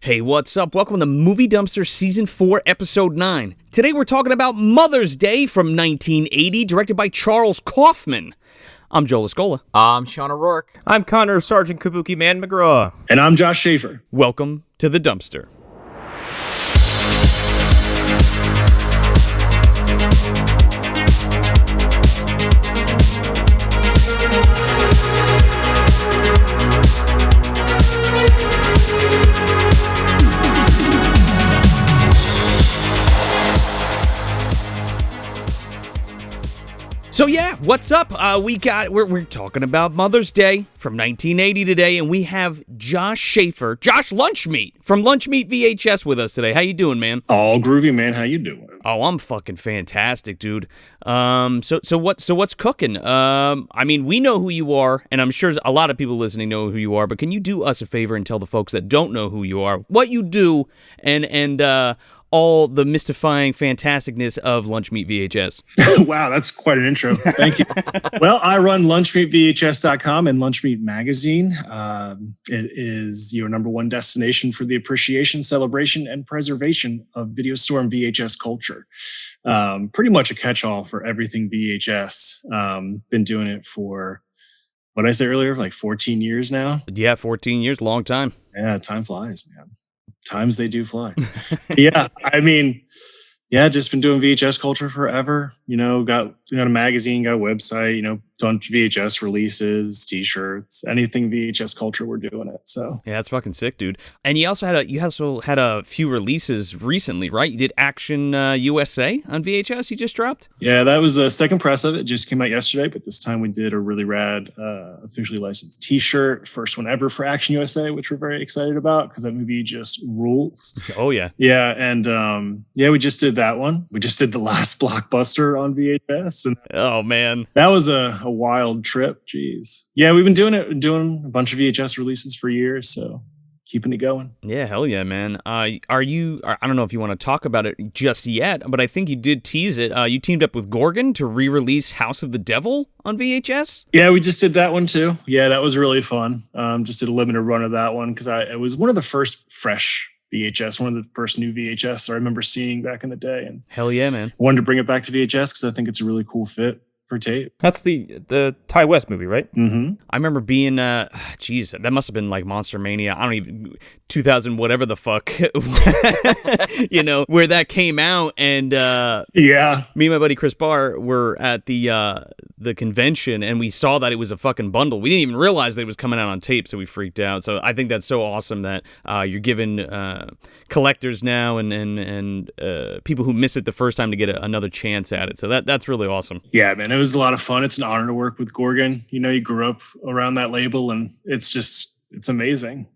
Hey, what's up? Welcome to Movie Dumpster Season 4, Episode 9. Today we're talking about Mother's Day from 1980, directed by Charles Kaufman. I'm Joe Lascola. I'm Sean O'Rourke. I'm Connor Sergeant Kabuki Man McGraw. And I'm Josh Schafer. Welcome to the Dumpster. So yeah, what's up? We're talking about Mother's Day from 1980 today, and we have Josh Schafer, Josh Lunchmeat from Lunchmeat VHS with us today. How you doing, man? All groovy, man. How you doing? Oh, I'm fucking fantastic, dude. So what's cooking? I mean, we know who you are, and I'm sure a lot of people listening know who you are. But can you do us a favor and tell the folks that don't know who you are what you do, and all the mystifying fantasticness of Lunchmeat VHS. Wow, that's quite an intro. Thank you. Well, I run lunchmeatvhs.com and Lunchmeat Magazine. It is your number one destination for the appreciation, celebration, and preservation of video store and VHS culture. Pretty much a catch-all for everything VHS. Been doing it for, what did I say earlier, like 14 years now? Yeah, 14 years, long time. Yeah, time flies, man. Times they do fly. Yeah, I mean, yeah, just been doing VHS culture forever. You know, got a magazine, got a website, done VHS releases, t-shirts, anything VHS culture, we're doing it. So yeah, that's fucking sick, dude. And you also had a few releases recently, right? You did Action USA on VHS. You just dropped. Yeah, that was the second press of it. Just came out yesterday, but this time we did a really rad officially licensed t-shirt, first one ever for Action USA, which we're very excited about because that movie just rules. Oh yeah, yeah, and we just did that one. We just did the last blockbuster on VHS, and oh man, that was a wild trip. Jeez. Yeah, we've been doing a bunch of VHS releases for years, so keeping it going. Yeah, hell yeah, man. I don't know if you want to talk about it just yet, but I think you did tease it. You teamed up with Gorgon to re-release House of the Devil on VHS? Yeah, we just did that one too. Yeah, that was really fun. Just did a limited run of that one because it was one of the first fresh VHS, one of the first new VHS that I remember seeing back in the day. And hell yeah, man. Wanted to bring it back to VHS because I think it's a really cool fit for tape. That's the Ty West movie, right? Mm-hmm. I remember being, geez, that must have been like Monster Mania. I don't even, 2000, whatever the fuck, where that came out. And yeah, me and my buddy Chris Barr were at the convention, and we saw that it was a fucking bundle. We didn't even realize that it was coming out on tape, so we freaked out. So I think that's so awesome that you're giving collectors now and people who miss it the first time to get another chance at it. So that's really awesome. Yeah, man, it was a lot of fun. It's an honor to work with Gorgon. You grew up around that label, and it's amazing.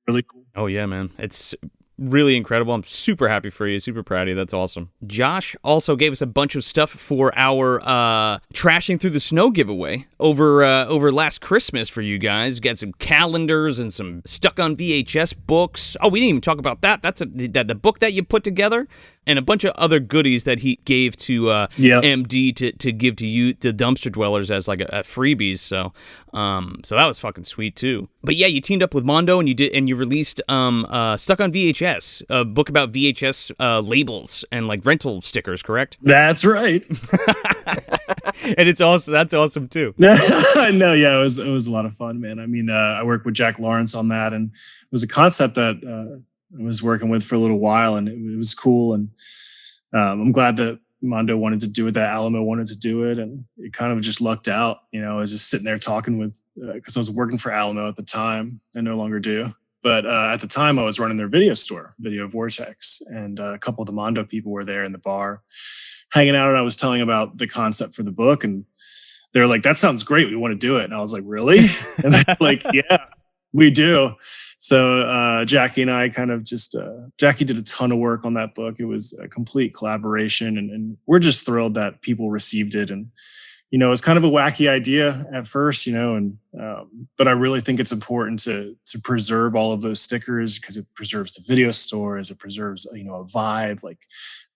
Really cool. Oh yeah, man, it's really incredible. I'm super happy for you. Super proud of you. That's awesome. Josh also gave us a bunch of stuff for our Trashing Through the Snow giveaway over last Christmas for you guys. Got some calendars and some stuck on VHS books. Oh, we didn't even talk about that. That's the book that you put together, and a bunch of other goodies that he gave to MD to give to you, to dumpster dwellers, as like a freebies. So that was fucking sweet too. But yeah, you teamed up with Mondo and you released Stuck on VHS, a book about VHS labels and like rental stickers, correct? That's right. And that's awesome too. I know, yeah, it was a lot of fun, man. I mean, I worked with Jack Lawrence on that, and it was a concept that I was working with for a little while, and it was cool. And I'm glad that Mondo wanted to do it, that Alamo wanted to do it, and it kind of just lucked out. I was just sitting there talking with, because I was working for Alamo at the time. I no longer do. But at the time, I was running their video store, Video Vortex, and a couple of the Mondo people were there in the bar hanging out, and I was telling about the concept for the book, and they were like, that sounds great. We want to do it. And I was like, really? And they're like, yeah, we do. So Jackie and I kind of just, Jackie did a ton of work on that book. It was a complete collaboration, and we're just thrilled that people received it. And, it was kind of a wacky idea at first, but I really think it's important to preserve all of those stickers because it preserves the video stores, it preserves, a vibe, like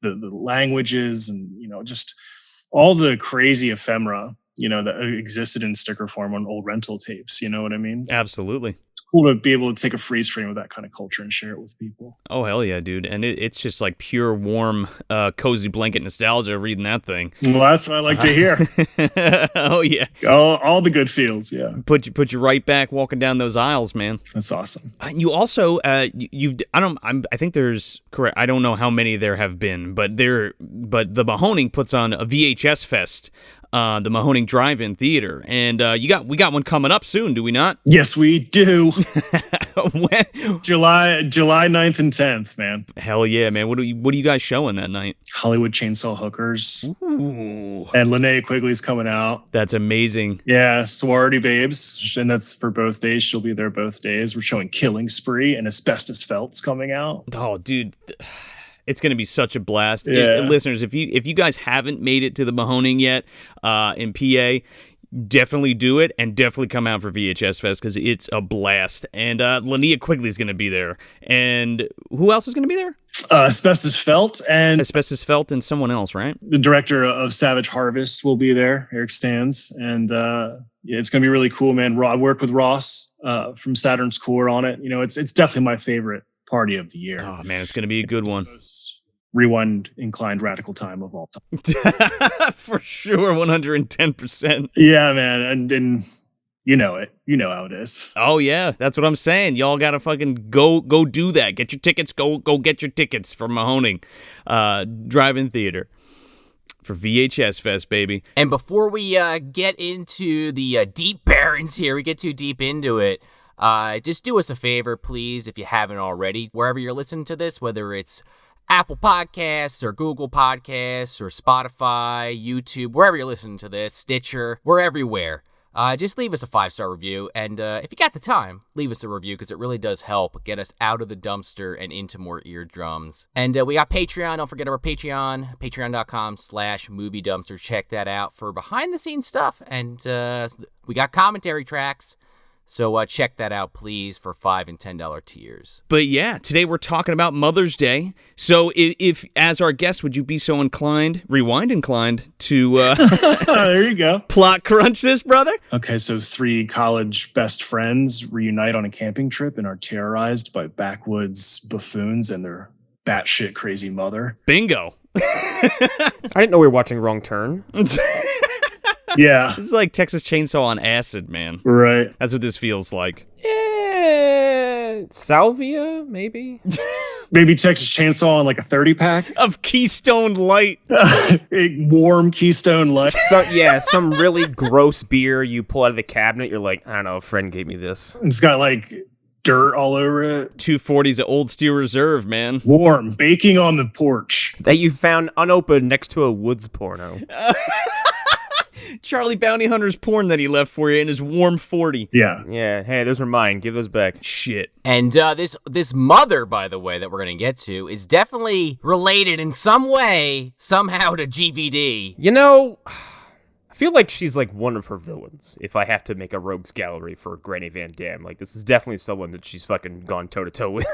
the languages and, just all the crazy ephemera, that existed in sticker form on old rental tapes. You know what I mean? Absolutely. cool to be able to take a freeze frame of that kind of culture and share it with people. Oh, hell yeah, dude. And it's just like pure, warm, cozy blanket nostalgia reading that thing. Well, that's what I like to hear. Oh, yeah. All the good feels, yeah. Put you right back walking down those aisles, man. That's awesome. You also, I think there's, correct, I don't know how many there have been, but the Mahoning puts on a VHS Fest, the Mahoning Drive-In Theater, and we got one coming up soon, do we not? Yes, we do. When? July 9th and 10th, man. Hell yeah, man. What are you guys showing that night? Hollywood Chainsaw Hookers. Ooh. And Linnea Quigley's coming out. That's amazing. Yeah, Sorority Babes. And that's for both days. She'll be there both days. We're showing Killing Spree, and Asbestos Felt's coming out. Oh, dude. It's going to be such a blast. Yeah. Listeners, if you guys haven't made it to the Mahoning yet in PA, definitely do it, and definitely come out for VHS Fest because it's a blast. And Linnea Quigley's going to be there. And who else is going to be there? Asbestos Felt and someone else, right? the director of Savage Harvest will be there, Eric Stans. And yeah, it's going to be really cool, man. I worked with Ross from Saturn's Core on it. You know, it's definitely my favorite party of the year. Oh, man, it's going to be a good one. Most rewind inclined radical time of all time. For sure, 110%. Yeah, man. And you know it. You know how it is. Oh, yeah, that's what I'm saying. Y'all got to fucking go do that. Get your tickets. Go get your tickets for Mahoning Drive-In Theater for VHS Fest, baby. And before we get into the Deep Barrens here, we get too deep into it, just do us a favor, please, if you haven't already. Wherever you're listening to this, whether it's Apple Podcasts or Google Podcasts or Spotify, YouTube, wherever you're listening to this, Stitcher, we're everywhere. Just leave us a 5-star review, and if you got the time, leave us a review, because it really does help get us out of the dumpster and into more eardrums. And we got Patreon. Don't forget our Patreon, patreon.com/movie dumpster. Check that out for behind-the-scenes stuff, and we got commentary tracks. So check that out, please, for $5 and $10 tiers. But yeah, today we're talking about Mother's Day. So if as our guest, would you be so rewind inclined to there you go. plot crunch this, brother? Okay, so 3 college best friends reunite on a camping trip and are terrorized by backwoods buffoons and their batshit crazy mother. Bingo. I didn't know we were watching Wrong Turn. Yeah. This is like Texas Chainsaw on acid, man. Right. That's what this feels like. Yeah, Salvia, maybe? Maybe Texas Chainsaw on like a 30-pack. Of Keystone Light. Warm Keystone Light. So, yeah, some really gross beer you pull out of the cabinet. You're like, I don't know, a friend gave me this. It's got like dirt all over it. 240's an Old Steel Reserve, man. Warm. Baking on the porch. That you found unopened next to a Woods porno. Charlie Bounty Hunter's porn that he left for you in his warm 40. Yeah. Yeah, hey, those are mine. Give those back. Shit. And this mother, by the way, that we're going to get to, is definitely related in some way, somehow, to GVD. You know, I feel like she's like one of her villains. If I have to make a rogues gallery for Granny Van Dam, like this is definitely someone that she's fucking gone toe to toe with.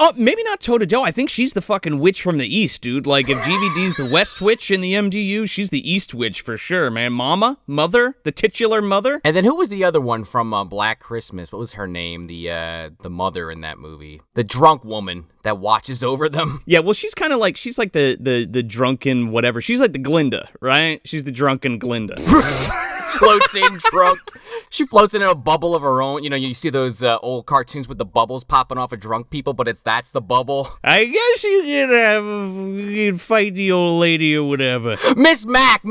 Oh, maybe not toe to toe. I think she's the fucking witch from the east, dude. Like if GVD's the West Witch in the MDU, she's the East Witch for sure, man. Momma, mother, the titular mother. And then who was the other one from Black Christmas? What was her name? The mother in that movie, the drunk woman that watches over them. Yeah, well, she's kind of like the drunken whatever. She's like the Glinda, right? She's the drunken Glinda. Floats in drunk. She floats in a bubble of her own. You know, you see those old cartoons with the bubbles popping off of drunk people, but that's the bubble. I guess you can fight the old lady or whatever. Miss Mac,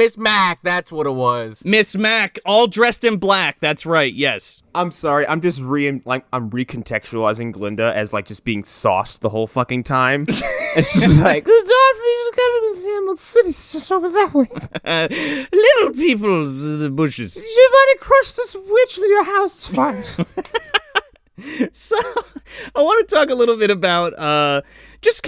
that's what it was. Miss Mac, all dressed in black. That's right. Yes. I'm sorry, I'm just I'm recontextualizing Glinda as like just being sauced the whole fucking time. It's just like the city's just over that way. Little people, the bushes. You might have crushed this witch with your house. It's fine. So, I want to talk a little bit about just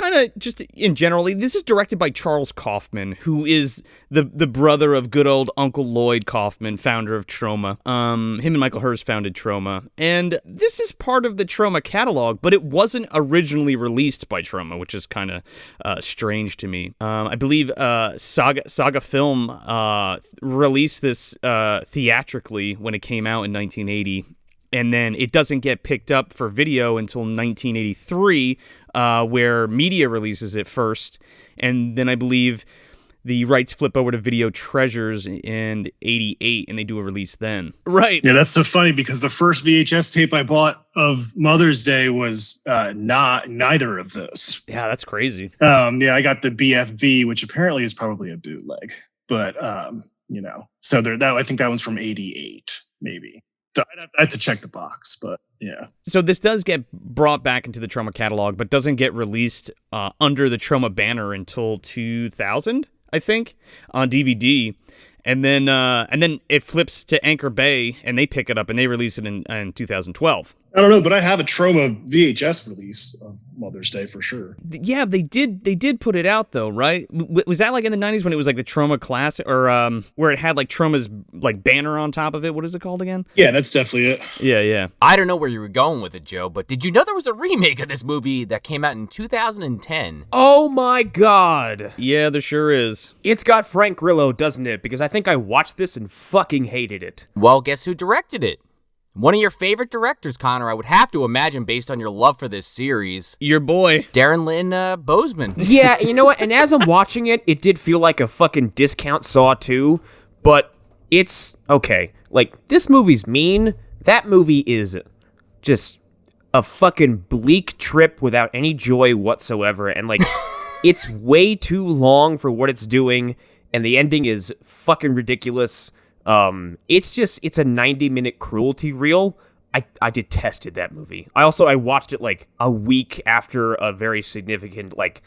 in general. This is directed by Charles Kaufman, who is the brother of good old Uncle Lloyd Kaufman, founder of Troma. Him and Michael Hurst founded Troma, and this is part of the Troma catalog, but it wasn't originally released by Troma, which is kind of strange to me. I believe Saga Film released this theatrically when it came out in 1980. and then it doesn't get picked up for video until 1983, where media releases it first, and then I believe the rights flip over to Video Treasures in 88, and they do a release then. Right. Yeah, that's so funny because the first VHS tape I bought of Mother's Day was neither of those. Yeah, that's crazy. I got the BFV, which apparently is probably a bootleg, but so I think that one's from 88, maybe. So I have to check the box, but yeah. So this does get brought back into the Troma catalog, but doesn't get released under the Troma banner until 2000. I think, on DVD, and then it flips to Anchor Bay, and they pick it up and they release it in 2012. I don't know, but I have a Troma VHS release of Mother's Day for sure. Yeah, they did put it out though, right? Was that like in the 90s when it was like the Troma Classic, or where it had like Troma's like banner on top of it? What is it called again? Yeah, that's definitely it. Yeah. I don't know where you were going with it, Joe, but did you know there was a remake of this movie that came out in 2010? Oh my god. Yeah, there sure is. It's got Frank Grillo, doesn't it? Because I think I watched this and fucking hated it. Well, guess who directed it? One of your favorite directors, Connor, I would have to imagine, based on your love for this series. Your boy. Darren Lynn Bozeman. Yeah, you know what? And as I'm watching it, it did feel like a fucking discount Saw 2, but it's okay. Like, this movie's mean. That movie is just a fucking bleak trip without any joy whatsoever. And, like, it's way too long for what it's doing, and the ending is fucking ridiculous. It's a 90-minute cruelty reel. I detested that movie. I watched it like a week after a very significant like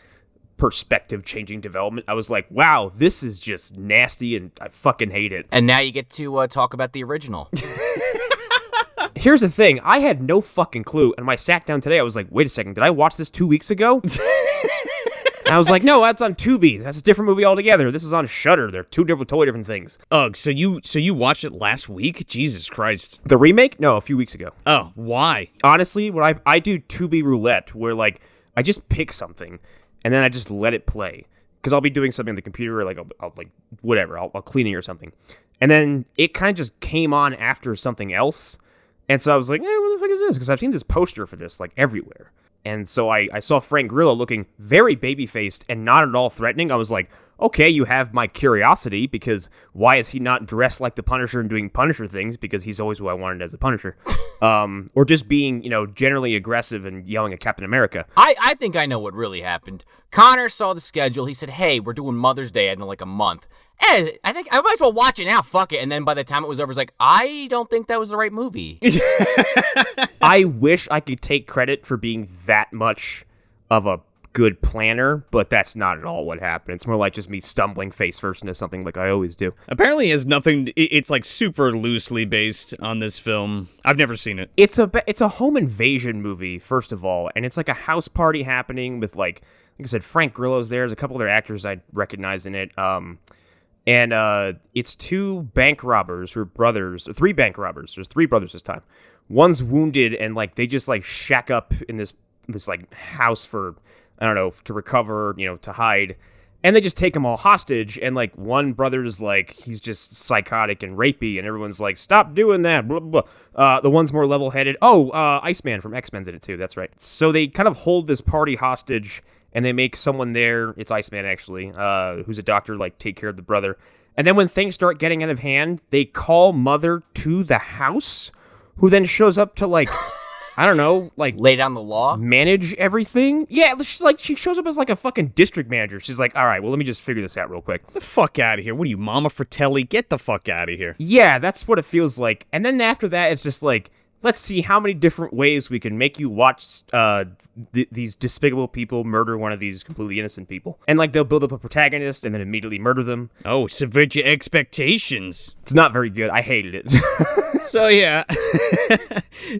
perspective changing development. I was like, wow, this is just nasty and I fucking hate it. And now you get to talk about the original. Here's the thing. I had no fucking clue. And when I sat down today, I was like, wait a second. Did I watch this 2 weeks ago? And I was like, no, that's on Tubi. That's a different movie altogether. This is on Shudder. They're totally different things. Ugh, so you watched it last week? Jesus Christ. The remake? No, a few weeks ago. Oh, why? Honestly, what I do Tubi roulette, where like I just pick something and then I just let it play. Because I'll be doing something on the computer, or like I'll like whatever, I'll cleaning or something. And then it kind of just came on after something else. And so I was like, what the fuck is this? Because I've seen this poster for this like everywhere. And so I saw Frank Grillo looking very baby-faced and not at all threatening. I was like, okay, you have my curiosity, because why is he not dressed like the Punisher and doing Punisher things? Because he's always who I wanted as the Punisher. Or just being, generally aggressive and yelling at Captain America. I think I know what really happened. Connor saw the schedule. He said, hey, we're doing Mother's Day in like a month. Hey, I think I might as well watch it now. Fuck it. And then by the time it was over, it's like, I don't think that was the right movie. I wish I could take credit for being that much of a good planner, but that's not at all what happened. It's more like just me stumbling face first into something like I always do. Apparently it has nothing, it's like super loosely based on this film. I've never seen it. It's a home invasion movie, first of all, and it's like a house party happening with like I said, Frank Grillo's there. There's a couple other actors I recognize in it. And it's two bank robbers who are brothers, or three bank robbers. There's three brothers this time. One's wounded, and like they just like shack up in this like house for, I don't know, to recover, to hide. And they just take them all hostage. And like one brother's like, he's just psychotic and rapey, and everyone's like, stop doing that. Blah, blah, blah. The one's more level-headed. Iceman from X-Men's in it too. That's right. So they kind of hold this party hostage, and they make someone there, it's Iceman actually, who's a doctor, like take care of the brother. And then when things start getting out of hand, they call Mother to the house, who then shows up to like, I don't know, like lay down the law, manage everything. Yeah, she shows up as like a fucking district manager. She's like, all right, well, let me just figure this out real quick. Get the fuck out of here. What are you, Mama Fratelli? Get the fuck out of here. Yeah, that's what it feels like. And then after that, it's just like, let's see how many different ways we can make you watch these despicable people murder one of these completely innocent people. And like they'll build up a protagonist and then immediately murder them. Oh, subvert your expectations. It's not very good. I hated it. So yeah.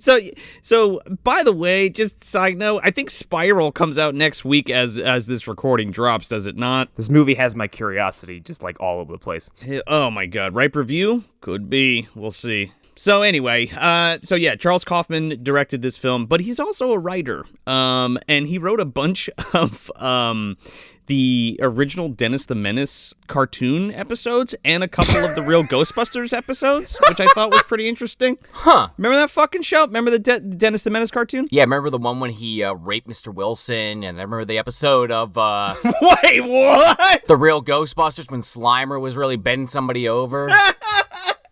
So by the way, just side note, I think Spiral comes out next week as this recording drops, does it not? This movie has my curiosity just like all over the place. Oh my god, ripe review? Could be. We'll see. So anyway, Charles Kaufman directed this film, but he's also a writer. And he wrote a bunch of the original Dennis the Menace cartoon episodes and a couple of the real Ghostbusters episodes, which I thought was pretty interesting. Huh. Remember that fucking show? Remember the Dennis the Menace cartoon? Yeah, remember the one when he raped Mr. Wilson, and I remember the episode of Wait, what? the real Ghostbusters when Slimer was really bending somebody over.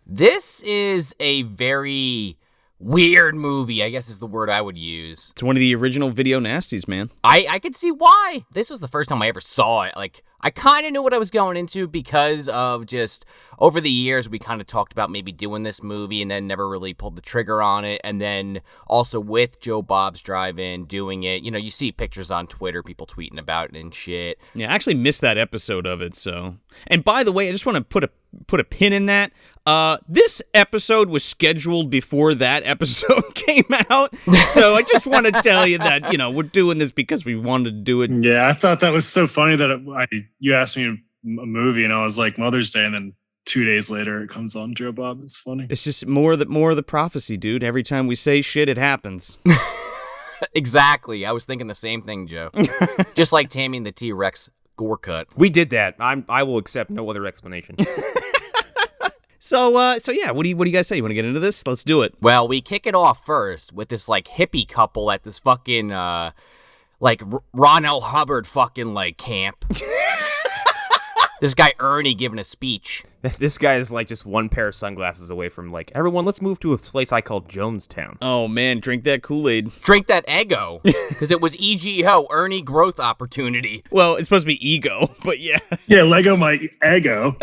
This is a very weird movie, I guess is the word I would use. It's one of the original video nasties, man. I could see why. This was the first time I ever saw it. Like, I kind of knew what I was going into because of just over the years we kind of talked about maybe doing this movie and then never really pulled the trigger on it. And then also with Joe Bob's Drive-In doing it, you know, you see pictures on Twitter, people tweeting about it and shit. Yeah, I actually missed that episode of it, so. And by the way, I just want to put a pin in that. This episode was scheduled before that episode came out. So I just want to tell you that, you know, we're doing this because we wanted to do it. Yeah, I thought that was so funny that you asked me a movie and I was like Mother's Day, and then 2 days later it comes on Joe Bob. It's funny. It's just more of the prophecy, dude. Every time we say shit, it happens. Exactly. I was thinking the same thing, Joe. Just like taming the T-Rex gore cut. We did that. I will accept no other explanation. So yeah, what do you guys say? You want to get into this? Let's do it. Well, we kick it off first with this like hippie couple at this fucking like Ron L. Hubbard fucking like camp. This guy Ernie giving a speech. This guy is like just one pair of sunglasses away from like, everyone, let's move to a place I call Jonestown. Oh man, drink that Kool-Aid. Drink that Eggo, because it was EGO, Ernie Growth Opportunity. Well, it's supposed to be ego, but yeah. Yeah, Lego my ego.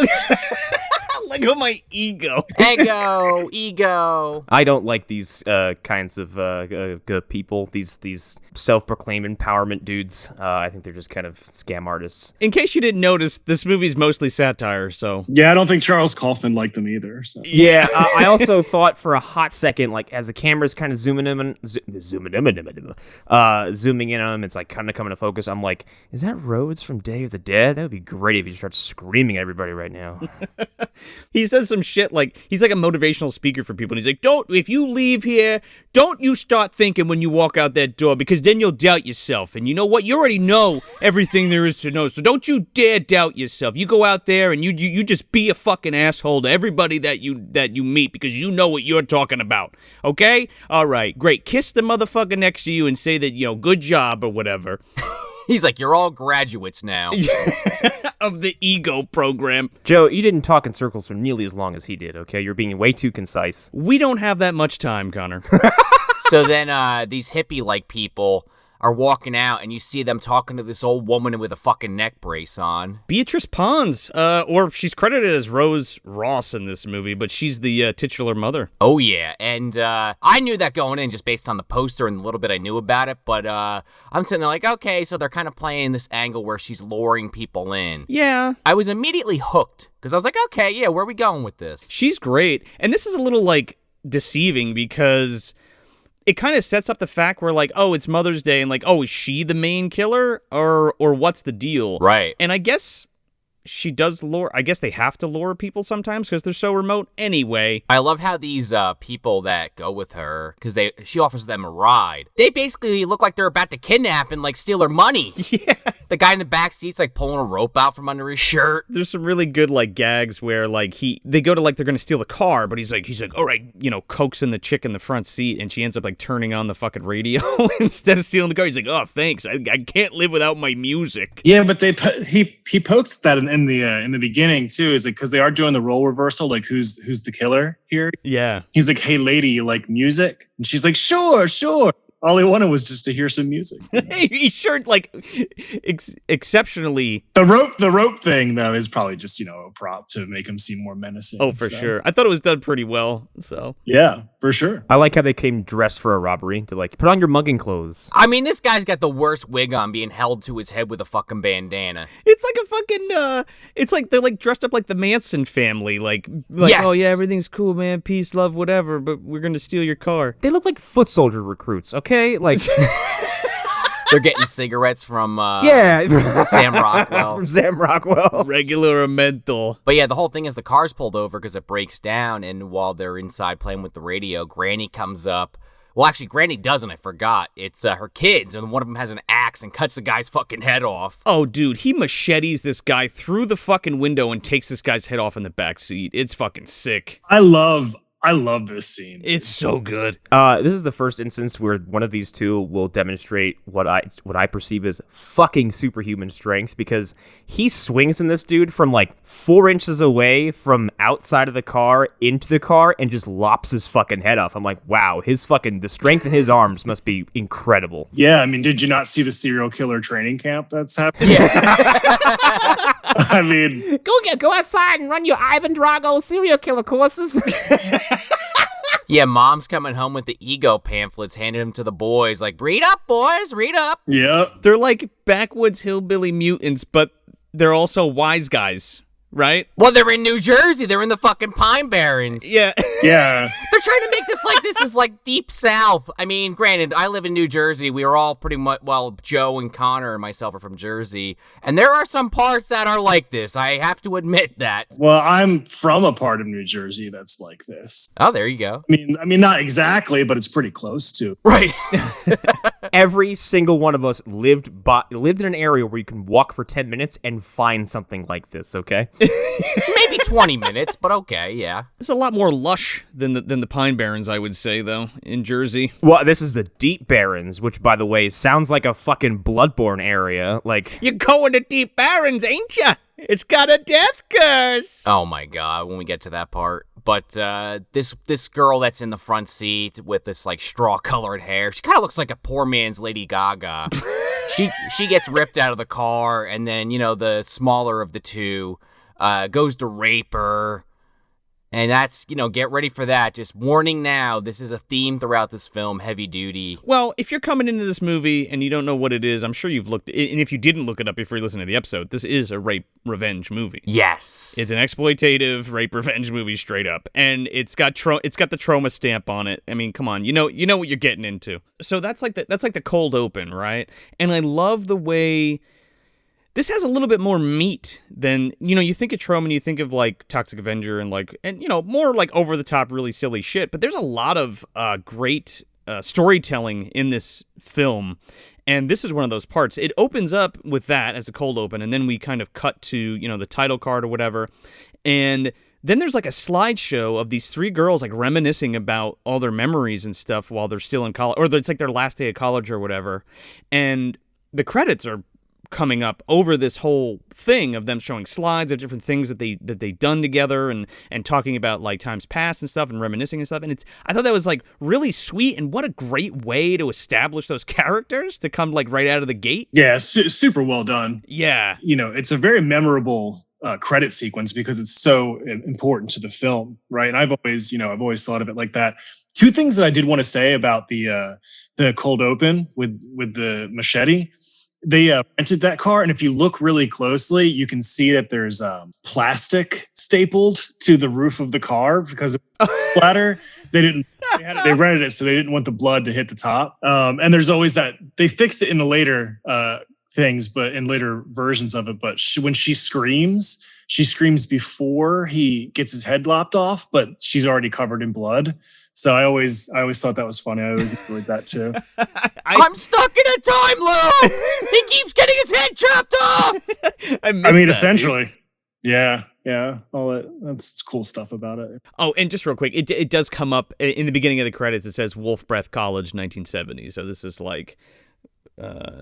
Lego my ego. Eggo, ego. I don't like these kinds of people, these self-proclaimed empowerment dudes. I think they're just kind of scam artists. In case you didn't notice, this movie's mostly satire, so. Yeah, I don't think Charles Kaufman liked them either. So. Yeah, I also thought for a hot second, like as the camera's kind of zooming in on him, it's like kind of coming to focus. I'm like, is that Rhodes from Day of the Dead? That would be great if you start screaming at everybody right now. He says some shit like, he's like a motivational speaker for people. And he's like, if you leave here, don't you start thinking when you walk out that door, because then you'll doubt yourself. And you know what? You already know everything there is to know. So don't you dare doubt yourself. You go out there and you just be a fucking asshole to everybody that you meet, because you know what you're talking about. Okay? All right, great. Kiss the motherfucker next to you and say that, you know, good job or whatever. He's like, you're all graduates now. Of the ego program. Joe, you didn't talk in circles for nearly as long as he did, okay? You're being way too concise. We don't have that much time, Connor. So then these hippie-like people are walking out, and you see them talking to this old woman with a fucking neck brace on. Beatrice Pons, or she's credited as Rose Ross in this movie, but she's the titular mother. Oh, yeah, and I knew that going in just based on the poster and the little bit I knew about it, but I'm sitting there like, okay, so they're kind of playing this angle where she's luring people in. Yeah. I was immediately hooked, because I was like, okay, yeah, where are we going with this? She's great, and this is a little, like, deceiving, because it kind of sets up the fact where, like, oh, it's Mother's Day, and like, oh, is she the main killer, or what's the deal? Right. And I guess she does lure. I guess they have to lure people sometimes because they're so remote. Anyway, I love how these people that go with her, because she offers them a ride. They basically look like they're about to kidnap and like steal her money. Yeah. The guy in the back seat's like pulling a rope out from under his shirt. There's some really good like gags where like they go to like they're gonna steal the car, but he's like all right, you know, coaxing the chick in the front seat, and she ends up like turning on the fucking radio instead of stealing the car. He's like, oh, thanks, I can't live without my music. Yeah, but he pokes that in the beginning too, is like because they are doing the role reversal, like who's the killer here. Yeah, he's like, hey lady, you like music? And she's like, sure. All he wanted was just to hear some music. He sure like exceptionally. The rope thing though is probably just, you know, a prop to make him seem more menacing. Oh, for sure. I thought it was done pretty well. So yeah, for sure. I like how they came dressed for a robbery to like put on your mugging clothes. I mean, this guy's got the worst wig on, being held to his head with a fucking bandana. It's like a fucking. It's like they're like dressed up like the Manson family. Like yes. Oh yeah, everything's cool, man. Peace, love, whatever. But we're gonna steal your car. They look like foot soldier recruits. Okay, like They're getting cigarettes from Sam Rockwell. From Sam Rockwell. Regular or menthol. But yeah, the whole thing is the car's pulled over because it breaks down, and while they're inside playing with the radio, Granny comes up. Well, actually, Granny doesn't. I forgot. It's her kids, and one of them has an axe and cuts the guy's fucking head off. Oh, dude, he machetes this guy through the fucking window and takes this guy's head off in the back seat. It's fucking sick. I love this scene. It's so good. This is the first instance where one of these two will demonstrate what I perceive as fucking superhuman strength, because he swings in this dude from like 4 inches away from outside of the car into the car and just lops his fucking head off. I'm like, wow, the strength in his arms must be incredible. Yeah, I mean, did you not see the serial killer training camp that's happening? Yeah. I mean, Go outside and run your Ivan Drago serial killer courses. Yeah, Mom's coming home with the ego pamphlets, handing them to the boys, like, read up, boys, read up. yeah. They're like backwoods hillbilly mutants, but they're also wise guys, right? Well, they're in New Jersey. They're in the fucking Pine Barrens. Yeah. Yeah. They're trying to make this is like deep south. I mean, granted, I live in New Jersey. We are all pretty much, well, Joe and Connor and myself are from Jersey. And there are some parts that are like this. I have to admit that. Well, I'm from a part of New Jersey that's like this. Oh, there you go. I mean, not exactly, but it's pretty close to. Right. Every single one of us lived in an area where you can walk for 10 minutes and find something like this, okay? Maybe 20 minutes, but okay, yeah. It's a lot more lush than the Pine Barrens, I would say, though, in Jersey. Well, this is the Deep Barrens, which, by the way, sounds like a fucking Bloodborne area. Like, You're going to Deep Barrens, ain't ya? It's got a death curse. Oh my god, when we get to that part. But this girl that's in the front seat with this like straw-colored hair, she kind of looks like a poor man's Lady Gaga. She gets ripped out of the car, and then, you know, the smaller of the two goes to rape her. And that's, you know, get ready for that. Just warning now, this is a theme throughout this film, heavy duty. Well, if you're coming into this movie and you don't know what it is, I'm sure you've looked, and if you didn't look it up before you listen to the episode, this is a rape revenge movie. Yes. It's an exploitative rape revenge movie straight up, and it's got the trauma stamp on it. I mean, come on, you know what you're getting into. So that's like the cold open, right? And I love the way this has a little bit more meat than, you know, you think of Troma and you think of like Toxic Avenger and you know, more like over the top, really silly shit. But there's a lot of great storytelling in this film. And this is one of those parts. It opens up with that as a cold open, and then we kind of cut to, you know, the title card or whatever. And then there's like a slideshow of these 3 girls like reminiscing about all their memories and stuff while they're still in college, or it's like their last day of college or whatever. And the credits are coming up over this whole thing of them showing slides of different things that they've done together and talking about like times past and stuff and reminiscing and stuff. And I thought that was like really sweet, and what a great way to establish those characters to come like right out of the gate. Yeah, super well done. Yeah. You know, it's a very memorable credit sequence because it's so important to the film, right? And I've always thought of it like that. 2 things that I did want to say about the cold open with the machete. They rented that car, and if you look really closely, you can see that there's plastic stapled to the roof of the car because of the splatter. They rented it, so they didn't want the blood to hit the top. And there's always that. They fixed it in the later things, but in later versions of it. But when she screams before he gets his head lopped off, but she's already covered in blood. So I always thought that was funny. I always enjoyed that too. I'm stuck in a time loop. He keeps getting his head chopped off. I mean, essentially. Dude. Yeah. That's cool stuff about it. Oh, and just real quick, it does come up in the beginning of the credits. It says Wolf Breath College, 1970. So this is like,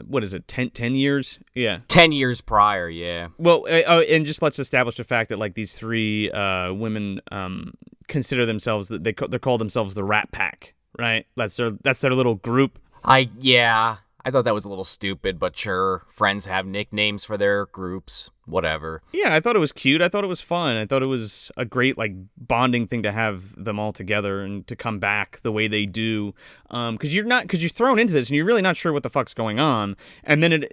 what is it, 10 years? Yeah. 10 years prior, yeah. Well, and just let's establish the fact that like these 3 women consider themselves, that they call themselves the Rat Pack, right? That's their little group. I thought that was a little stupid, but sure. Friends have nicknames for their groups, whatever. Yeah, I thought it was cute. I thought it was fun. I thought it was a great like bonding thing to have them all together and to come back the way they do. Because you're thrown into this and you're really not sure what the fuck's going on. And then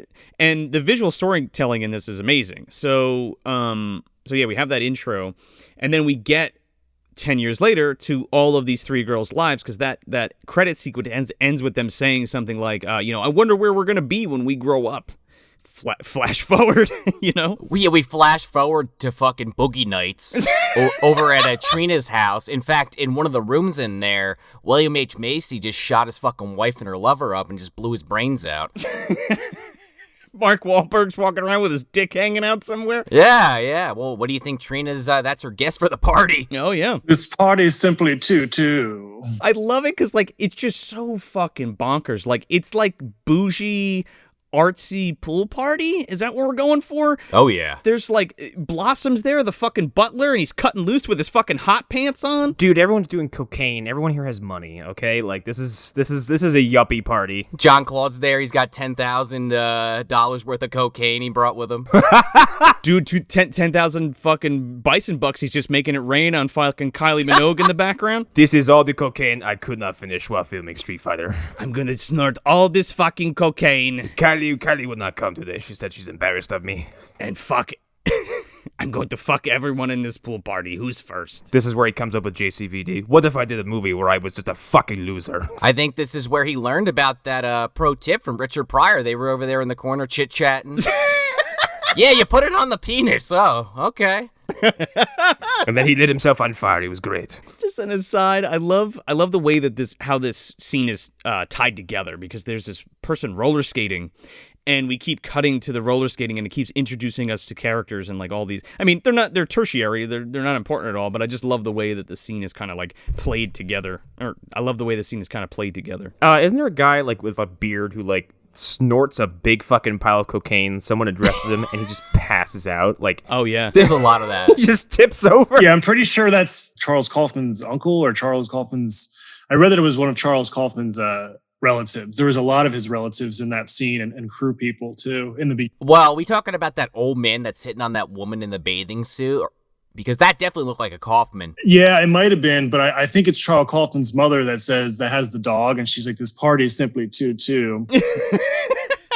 the visual storytelling in this is amazing. So yeah, we have that intro, and then we get 10 years later to all of these three girls' lives, because that credit sequence ends with them saying something like, I wonder where we're going to be when we grow up. Flash forward, We flash forward to fucking Boogie Nights over at Trina's house. In fact, in one of the rooms in there, William H. Macy just shot his fucking wife and her lover up and just blew his brains out. Mark Wahlberg's walking around with his dick hanging out somewhere. Yeah. Well, what do you think Trina's, that's her guest for the party? Oh, yeah. This party is simply too. I love it because, it's just so fucking bonkers. It's like bougie, artsy pool party. Is that what we're going for? Oh, yeah. There's, Blossom's there, the fucking butler, and he's cutting loose with his fucking hot pants on. Dude, everyone's doing cocaine. Everyone here has money, okay? This is a yuppie party. John Claude's there. He's got $10,000 worth of cocaine he brought with him. Dude, 10,000 fucking bison bucks. He's just making it rain on fucking Kylie Minogue in the background. This is all the cocaine I could not finish while filming Street Fighter. I'm gonna snort all this fucking cocaine. Kylie would not come today. She said she's embarrassed of me. And fuck I'm going to fuck everyone in this pool party. Who's first? This is where he comes up with JCVD. What if I did a movie where I was just a fucking loser? I think this is where he learned about that pro tip from Richard Pryor. They were over there in the corner chit-chatting. Yeah, you put it on the penis. Oh, okay. And then he lit himself on fire. He was great. Just an aside, I love the way that how this scene is tied together, because there's this person roller skating, and we keep cutting to the roller skating, and it keeps introducing us to characters and all these. I mean, they're tertiary, they're not important at all, but I just love the way that the scene is kind of played together. Or I love the way the scene is kind of played together. Isn't there a guy with a beard who snorts a big fucking pile of cocaine, someone addresses him, and he just passes out? Oh yeah, there's a lot of that. He just tips over. Yeah, I'm pretty sure that's Charles Kaufman's uncle or Charles Kaufman's. I read that it was one of Charles Kaufman's relatives. There was a lot of his relatives in that scene and crew people too in the beginning. Well, we talking about that old man that's hitting on that woman in the bathing suit? Because that definitely looked like a Kaufman. Yeah, it might have been, but I think it's Charles Kaufman's mother that has the dog, and she's like, this party is simply too.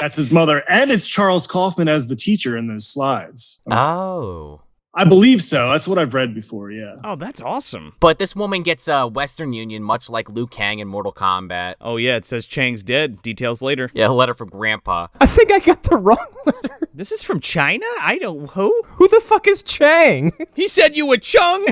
That's his mother. And it's Charles Kaufman as the teacher in those slides. Oh. I believe so. That's what I've read before, yeah. Oh, that's awesome. But this woman gets a Western Union, much like Liu Kang in Mortal Kombat. Oh, yeah, it says Chang's dead. Details later. Yeah, a letter from Grandpa. I think I got the wrong letter. This is from China? I don't... Who? Who the fuck is Chang? He said you were Chung!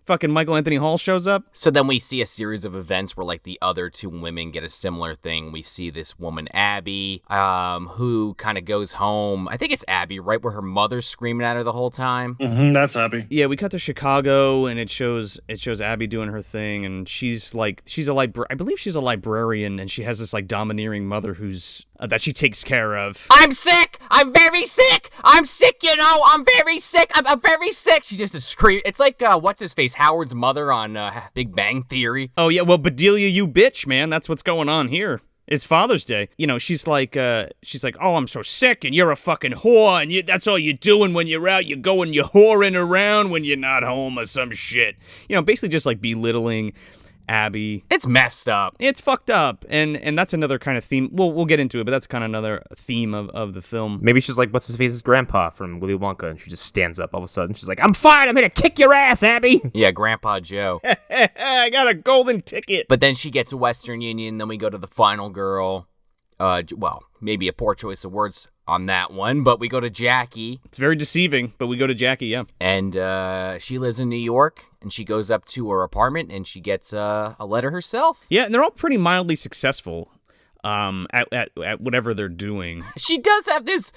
Fucking Michael Anthony Hall shows up. So then we see a series of events where the other two women get a similar thing. We see this woman, Abby, who kind of goes home. I think it's Abby, right, where her mother's screaming at her the whole time. Mm-hmm, that's Abby. Yeah, we cut to Chicago, and it shows Abby doing her thing, and I believe she's a librarian, and she has this domineering mother who's that she takes care of. I'm sick! I'm very sick! I'm sick, I'm very sick! I'm very sick! She just screams. It's like, what's his face? Howard's mother on Big Bang Theory. Oh, yeah, well, Bedelia, you bitch, man. That's what's going on here. It's Father's Day. She's like, oh, I'm so sick, and you're a fucking whore, and that's all you're doing when you're out. You're going, you're whoring around when you're not home or some shit. Basically just belittling Abby. It's messed up. It's fucked up, and that's another kind of theme. We'll get into it, but that's kind of another theme of the film. Maybe she's like, what's his face's grandpa from Willy Wonka, and she just stands up all of a sudden. She's like, I'm fine. I'm here to kick your ass, Abby. Yeah, Grandpa Joe. I got a golden ticket. But then she gets a Western Union. Then we go to the final girl. Well, maybe a poor choice of words on that one, but we go to Jackie. It's very deceiving, but we go to Jackie, yeah. And she lives in New York, and she goes up to her apartment, and she gets a letter herself. Yeah, and they're all pretty mildly successful at whatever they're doing. She does have this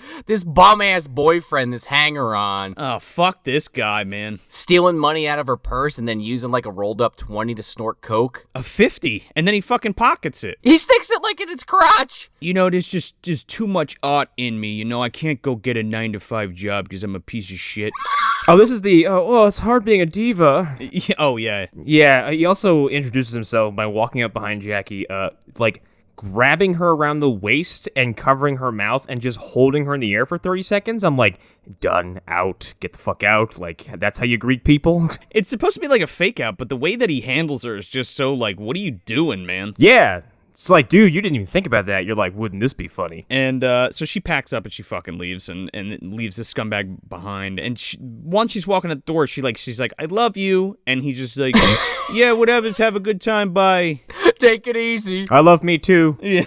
bum-ass boyfriend, this hanger-on. Oh, fuck this guy, man. Stealing money out of her purse and then using a rolled-up 20 to snort coke. A 50, and then he fucking pockets it. He sticks it in its crotch. There's just too much art in me. I can't go get a 9-to-5 job because I'm a piece of shit. Oh, this is it's hard being a diva. Oh, yeah. Yeah, he also introduces himself by walking up behind Jackie, grabbing her around the waist and covering her mouth and just holding her in the air for 30 seconds. I'm like, done, out, get the fuck out. That's how you greet people. It's supposed to be a fake out, but the way that he handles her is just so what are you doing, man? Yeah. It's like, dude, you didn't even think about that. You're like, wouldn't this be funny? And so she packs up and she fucking leaves and leaves this scumbag behind. And once she's walking at the door, she's like, I love you. And he's just like, yeah, whatever's, have a good time, bye. Take it easy. I love me too. Yeah.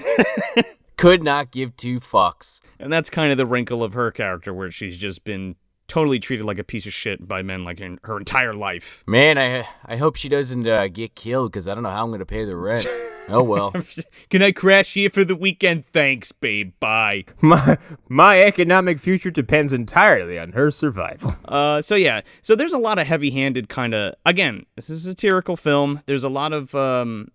Could not give two fucks. And that's kind of the wrinkle of her character, where she's just been totally treated like a piece of shit by men like her entire life. Man, I hope she doesn't get killed, because I don't know how I'm going to pay the rent. Oh, well. Can I crash here for the weekend? Thanks, babe. Bye. My economic future depends entirely on her survival. So there's a lot of heavy-handed kind of, again, this is a satirical film. There's a lot of,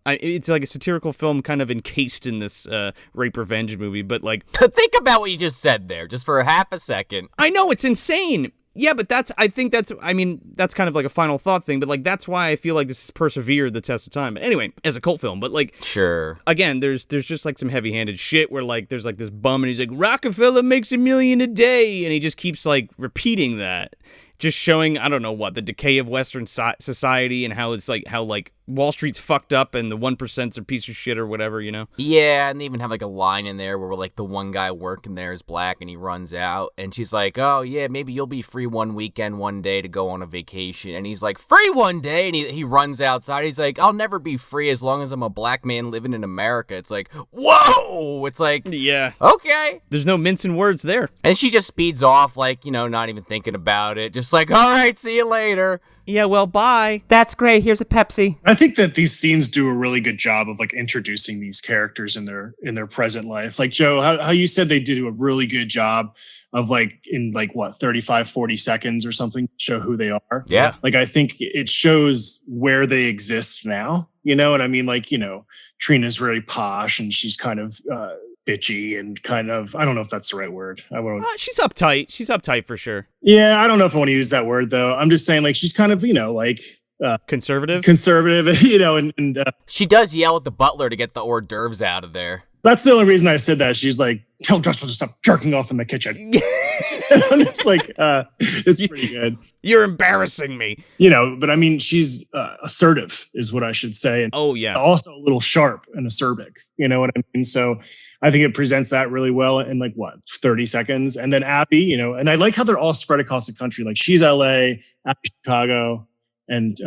it's like a satirical film kind of encased in this rape revenge movie, but like... Think about what you just said there, just for a half a second. I know, it's insane. Yeah, but that's kind of like a final thought thing, but like that's why I feel like this persevered the test of time. Anyway, as a cult film, but like, sure. Again, there's just like some heavy-handed shit where like there's like this bum and he's like, Rockefeller makes $1 million a day, and he just keeps like repeating that, just showing, I don't know what, the decay of Western society and how it's like, how like Wall Street's fucked up and the 1%'s a piece of shit or whatever, you know? Yeah, and they even have like a line in there where like the one guy working there is black and he runs out and she's like, oh yeah, maybe you'll be free one weekend one day to go on a vacation. And he's like, free one day? And he runs outside. He's like, I'll never be free as long as I'm a black man living in America. It's like, whoa! It's like, yeah. Okay. There's no mincing words there. And she just speeds off like, not even thinking about it. Just like, all right, see you later. Yeah, well, bye. That's great. Here's a Pepsi. I think that these scenes do a really good job of like introducing these characters in their present life. Like Joe, how you said they did a really good job of like in like what 35, 40 seconds or something to show who they are. Yeah. Like I think it shows where they exist now. You know what I mean? Like, Trina's really posh and she's kind of bitchy and kind of, I don't know if that's the right word. She's uptight. She's uptight for sure. Yeah, I don't know if I want to use that word though. I'm just saying like she's kind of, like conservative, and she does yell at the butler to get the hors d'oeuvres out of there. That's the only reason I said that. She's like, tell Dressel to stop jerking off in the kitchen. And I'm just like, it's pretty good. You're embarrassing me. But I mean, she's assertive is what I should say. And oh, yeah. Also a little sharp and acerbic. You know what I mean? So I think it presents that really well in 30 seconds. And then Abby, and I like how they're all spread across the country. Like she's LA, Abby Chicago, and,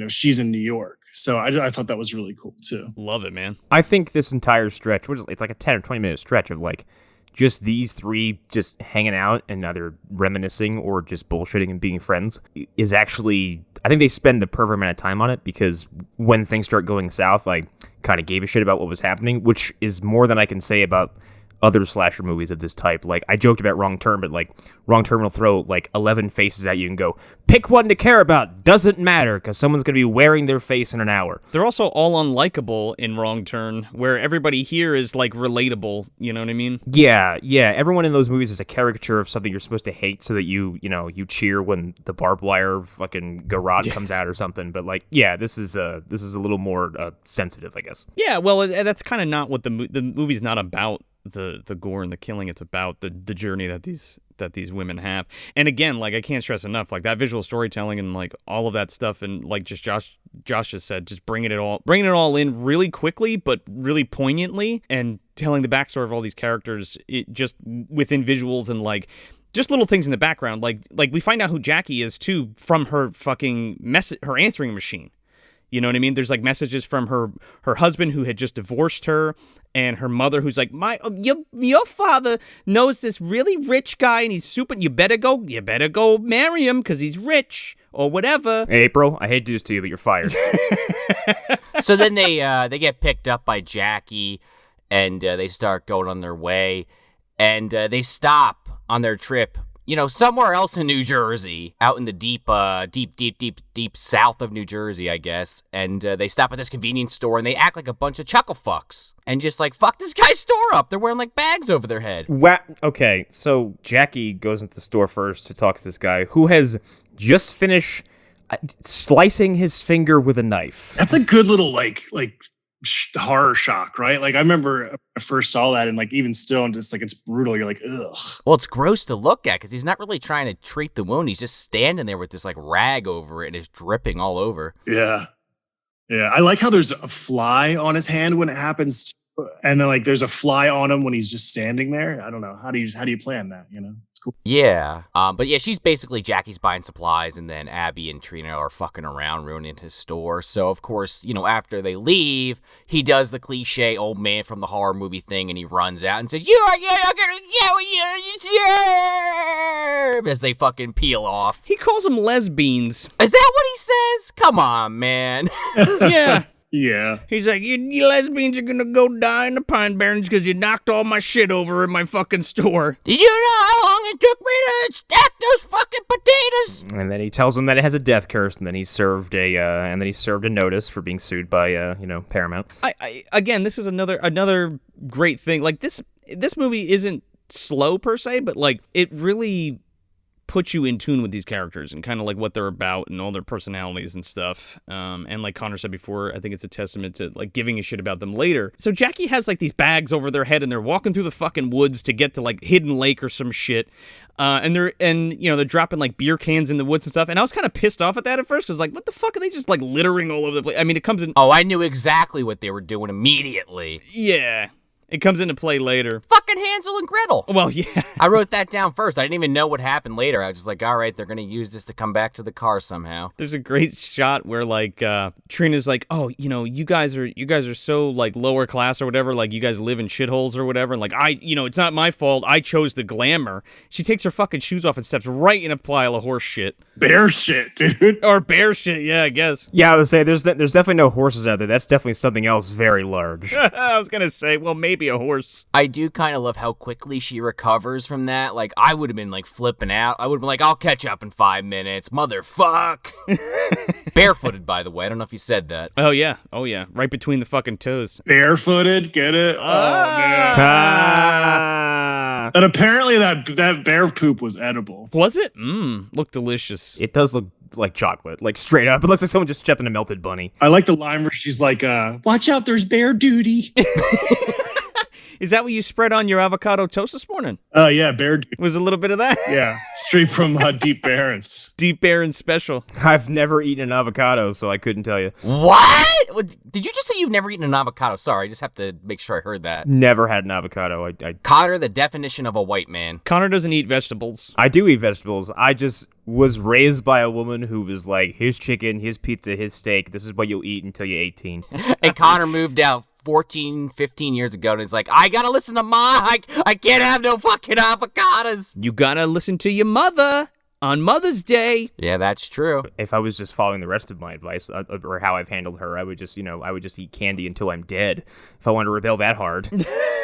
she's in New York. So I thought that was really cool too. Love it, man. I think this entire stretch, it's like a 10 or 20 minute stretch of like just these three just hanging out and either reminiscing or just bullshitting and being friends is actually, I think they spend the perfect amount of time on it, because when things start going south, I kind of gave a shit about what was happening, which is more than I can say about other slasher movies of this type. Like, I joked about Wrong Turn, but like Wrong Turn will throw like 11 faces at you and go, pick one to care about. Doesn't matter, because someone's going to be wearing their face in an hour. They're also all unlikable in Wrong Turn, where everybody here is like relatable. You know what I mean? Yeah. Everyone in those movies is a caricature of something you're supposed to hate, so that you cheer when the barbed wire fucking garage comes out or something. But like, yeah, this is a little more sensitive, I guess. Yeah, well, that's kind of not what the movie's not about. The gore and the killing. It's about the journey that these women have. And again, like, I can't stress enough, like that visual storytelling and like all of that stuff, and like just Josh just said, just bringing it all in really quickly but really poignantly, and telling the backstory of all these characters, it just within visuals and like just little things in the background. Like we find out who Jackie is too from her fucking her answering machine. You know what I mean? There's like messages from her husband who had just divorced her, and her mother who's like, your father knows this really rich guy and he's super. You better go marry him because he's rich or whatever. Hey, April, I hate to do this to you, but you're fired. So then they get picked up by Jackie, and they start going on their way, and they stop on their trip. Somewhere else in New Jersey, out in the deep south of New Jersey, I guess. And they stop at this convenience store and they act like a bunch of chuckle fucks and just like fuck this guy's store up. They're wearing like bags over their head. Okay, so Jackie goes into the store first to talk to this guy who has just finished slicing his finger with a knife. That's a good little like horror shock, right? Like I remember I first saw that, and like even still, and just like it's brutal. You're like, ugh. Well, it's gross to look at because he's not really trying to treat the wound. He's just standing there with this like rag over it and it's dripping all over. Yeah. Yeah, I like how there's a fly on his hand when it happens, and then like there's a fly on him when he's just standing there. I don't know how do you plan that? You know, it's cool. Yeah. But yeah, she's basically Jackie's buying supplies, and then Abby and Trina are fucking around, ruining his store. So of course, after they leave, he does the cliche old man from the horror movie thing, and he runs out and says, "You are gonna serve," as they fucking peel off. He calls them lesbians. Is that what he says? Come on, man. Yeah. Yeah. He's like, you lesbians are gonna go die in the Pine Barrens because you knocked all my shit over in my fucking store. Did you know how long it took me to stack those fucking potatoes? And then he tells him that it has a death curse, and then he served a notice for being sued by Paramount. Again, this is another great thing. Like this movie isn't slow per se, but like it really puts you in tune with these characters and kind of like what they're about and all their personalities and stuff. And like Connor said before, I think it's a testament to like giving a shit about them later. So Jackie has like these bags over their head and they're walking through the fucking woods to get to like Hidden Lake or some shit. And they're dropping like beer cans in the woods and stuff. And I was kind of pissed off at that at first because like, what the fuck are they just like littering all over the place? I mean, it comes in. Oh, I knew exactly what they were doing immediately. Yeah. It comes into play later. Fucking Hansel and Gretel. Well, yeah. I wrote that down first. I didn't even know what happened later. I was just like, all right, they're going to use this to come back to the car somehow. There's a great shot where like Trina's like, oh, you guys are so like lower class or whatever. Like you guys live in shitholes or whatever. And like it's not my fault. I chose the glamour. She takes her fucking shoes off and steps right in a pile of horse shit. Bear shit, dude. Or bear shit, yeah, I guess. Yeah, I would say there's definitely no horses out there. That's definitely something else very large. I was gonna say, well, maybe a horse. I do kind of love how quickly she recovers from that. Like, I would have been, like, flipping out. I would have been like, I'll catch up in 5 minutes. Motherfuck. Barefooted, by the way. I don't know if you said that. Oh, yeah. Right between the fucking toes. Barefooted? Get it? Oh, man. And apparently that bear poop was edible. Was it? Looked delicious. It does look like chocolate, like straight up. It looks like someone just stepped in a melted bunny. I like the line where she's like, watch out, there's bear duty. Is that what you spread on your avocado toast this morning? Yeah, bear duty. Was a little bit of that? Yeah, straight from Deep Barrens. Deep Barrens special. I've never eaten an avocado, so I couldn't tell you. What? Did you just say you've never eaten an avocado? Sorry, I just have to make sure I heard that. Never had an avocado. Connor, the definition of a white man. Connor doesn't eat vegetables. I do eat vegetables. I just was raised by a woman who was like, here's chicken, here's pizza, here's steak. This is what you'll eat until you're 18. And Connor moved out 14, 15 years ago, and he's like, I gotta listen to I can't have no fucking avocados. You gotta listen to your mother on Mother's Day. Yeah, that's true. If I was just following the rest of my advice or how I've handled her, I would just eat candy until I'm dead. If I wanted to rebel that hard.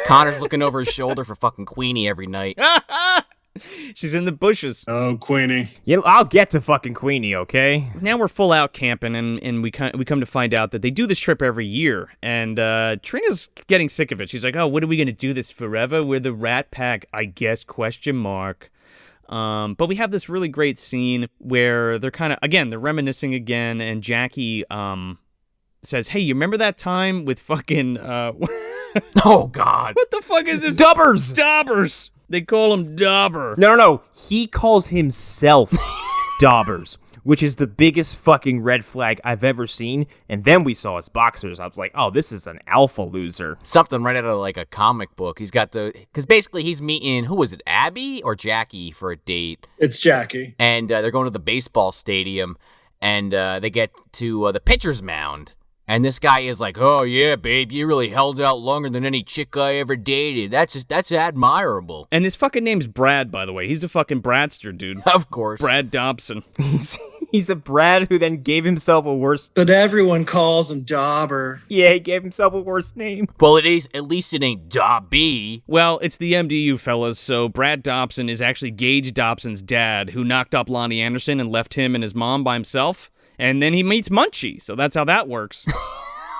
Connor's looking over his shoulder for fucking Queenie every night. She's in the bushes. Oh, Queenie. Yeah, I'll get to fucking Queenie, okay? Now we're full out camping, and we come to find out that they do this trip every year. And Trina's getting sick of it. She's like, "Oh, what are we gonna do this forever? We're the Rat Pack, I guess?" ? But we have this really great scene where they're kind of they're reminiscing again, and Jackie says, "Hey, you remember that time with fucking Oh God, what the fuck is this? Daubers. They call him Dauber. No. He calls himself Daubers, which is the biggest fucking red flag I've ever seen. And then we saw his boxers. I was like, oh, this is an alpha loser. Something right out of like a comic book. He's got because basically he's meeting, who was it, Abby or Jackie for a date? It's Jackie. And they're going to the baseball stadium, and they get to the pitcher's mound. And this guy is like, "Oh yeah, babe, you really held out longer than any chick I ever dated. That's admirable." And his fucking name's Brad, by the way. He's a fucking Bradster, dude. Of course. Brad Dobson. He's a Brad who then gave himself a worse... But everyone calls him Dauber. Yeah, he gave himself a worse name. Well, at least it ain't Dobby. Well, it's the MDU, fellas, so Brad Dobson is actually Gage Dobson's dad, who knocked up Lonnie Anderson and left him and his mom by himself. And then he meets Munchie, so that's how that works.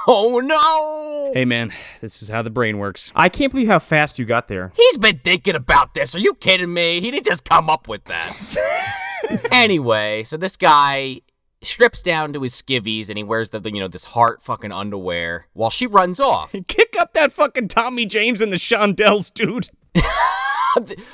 Oh, no! Hey, man, this is how the brain works. I can't believe how fast you got there. He's been thinking about this. Are you kidding me? He didn't just come up with that. Anyway, so this guy strips down to his skivvies, and he wears this heart fucking underwear while she runs off. Kick up that fucking Tommy James and the Shondells, dude.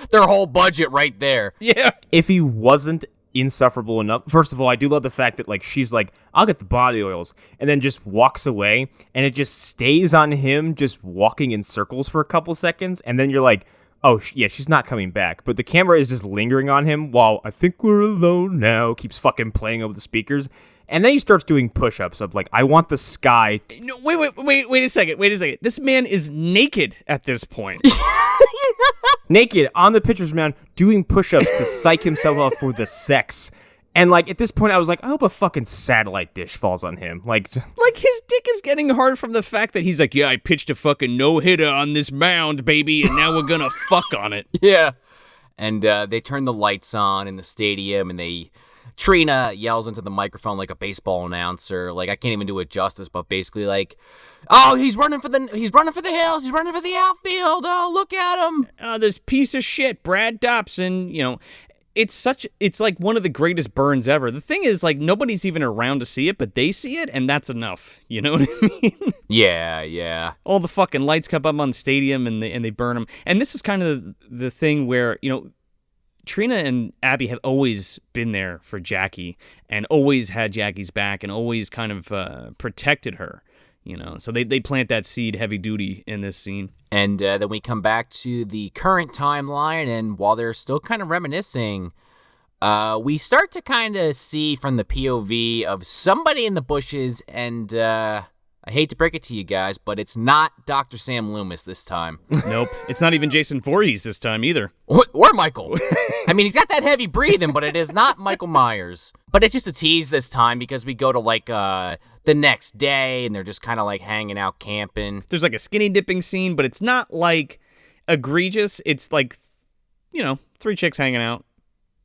Their whole budget right there. Yeah. If he wasn't insufferable enough. First of all, I do love the fact that like she's like, I'll get the body oils, and then just walks away, and it just stays on him just walking in circles for a couple seconds, and then you're like, oh yeah, she's not coming back. But the camera is just lingering on him while I think we're alone now keeps fucking playing over the speakers. And then he starts doing push-ups of like, I want the sky. No, wait a second. This man is naked at this point. Naked on the pitcher's mound doing push-ups to psych himself up for the sex. And like at this point I was like, I hope a fucking satellite dish falls on him. Like his dick is getting hard from the fact that he's like, yeah, I pitched a fucking no-hitter on this mound, baby, and now we're gonna fuck on it. Yeah. And they turn the lights on in the stadium, and Trina yells into the microphone like a baseball announcer. Like, I can't even do it justice, but basically like, oh, he's running for the hills, he's running for the outfield. Oh, look at him. This piece of shit, Brad Dobson, it's like one of the greatest burns ever. The thing is, like, nobody's even around to see it, but they see it, and that's enough. You know what I mean? Yeah. All the fucking lights come up on the stadium, and they burn them. And this is kind of the thing where, Trina and Abby have always been there for Jackie and always had Jackie's back and always kind of protected her, So they plant that seed heavy duty in this scene. And then we come back to the current timeline, and while they're still kind of reminiscing, we start to kind of see from the POV of somebody in the bushes, and I hate to break it to you guys, but it's not Dr. Sam Loomis this time. Nope. It's not even Jason Voorhees this time either. Or Michael. I mean, he's got that heavy breathing, but it is not Michael Myers. But it's just a tease this time because we go to like the next day and they're just kind of like hanging out camping. There's like a skinny dipping scene, but it's not like egregious. It's like, 3 chicks hanging out,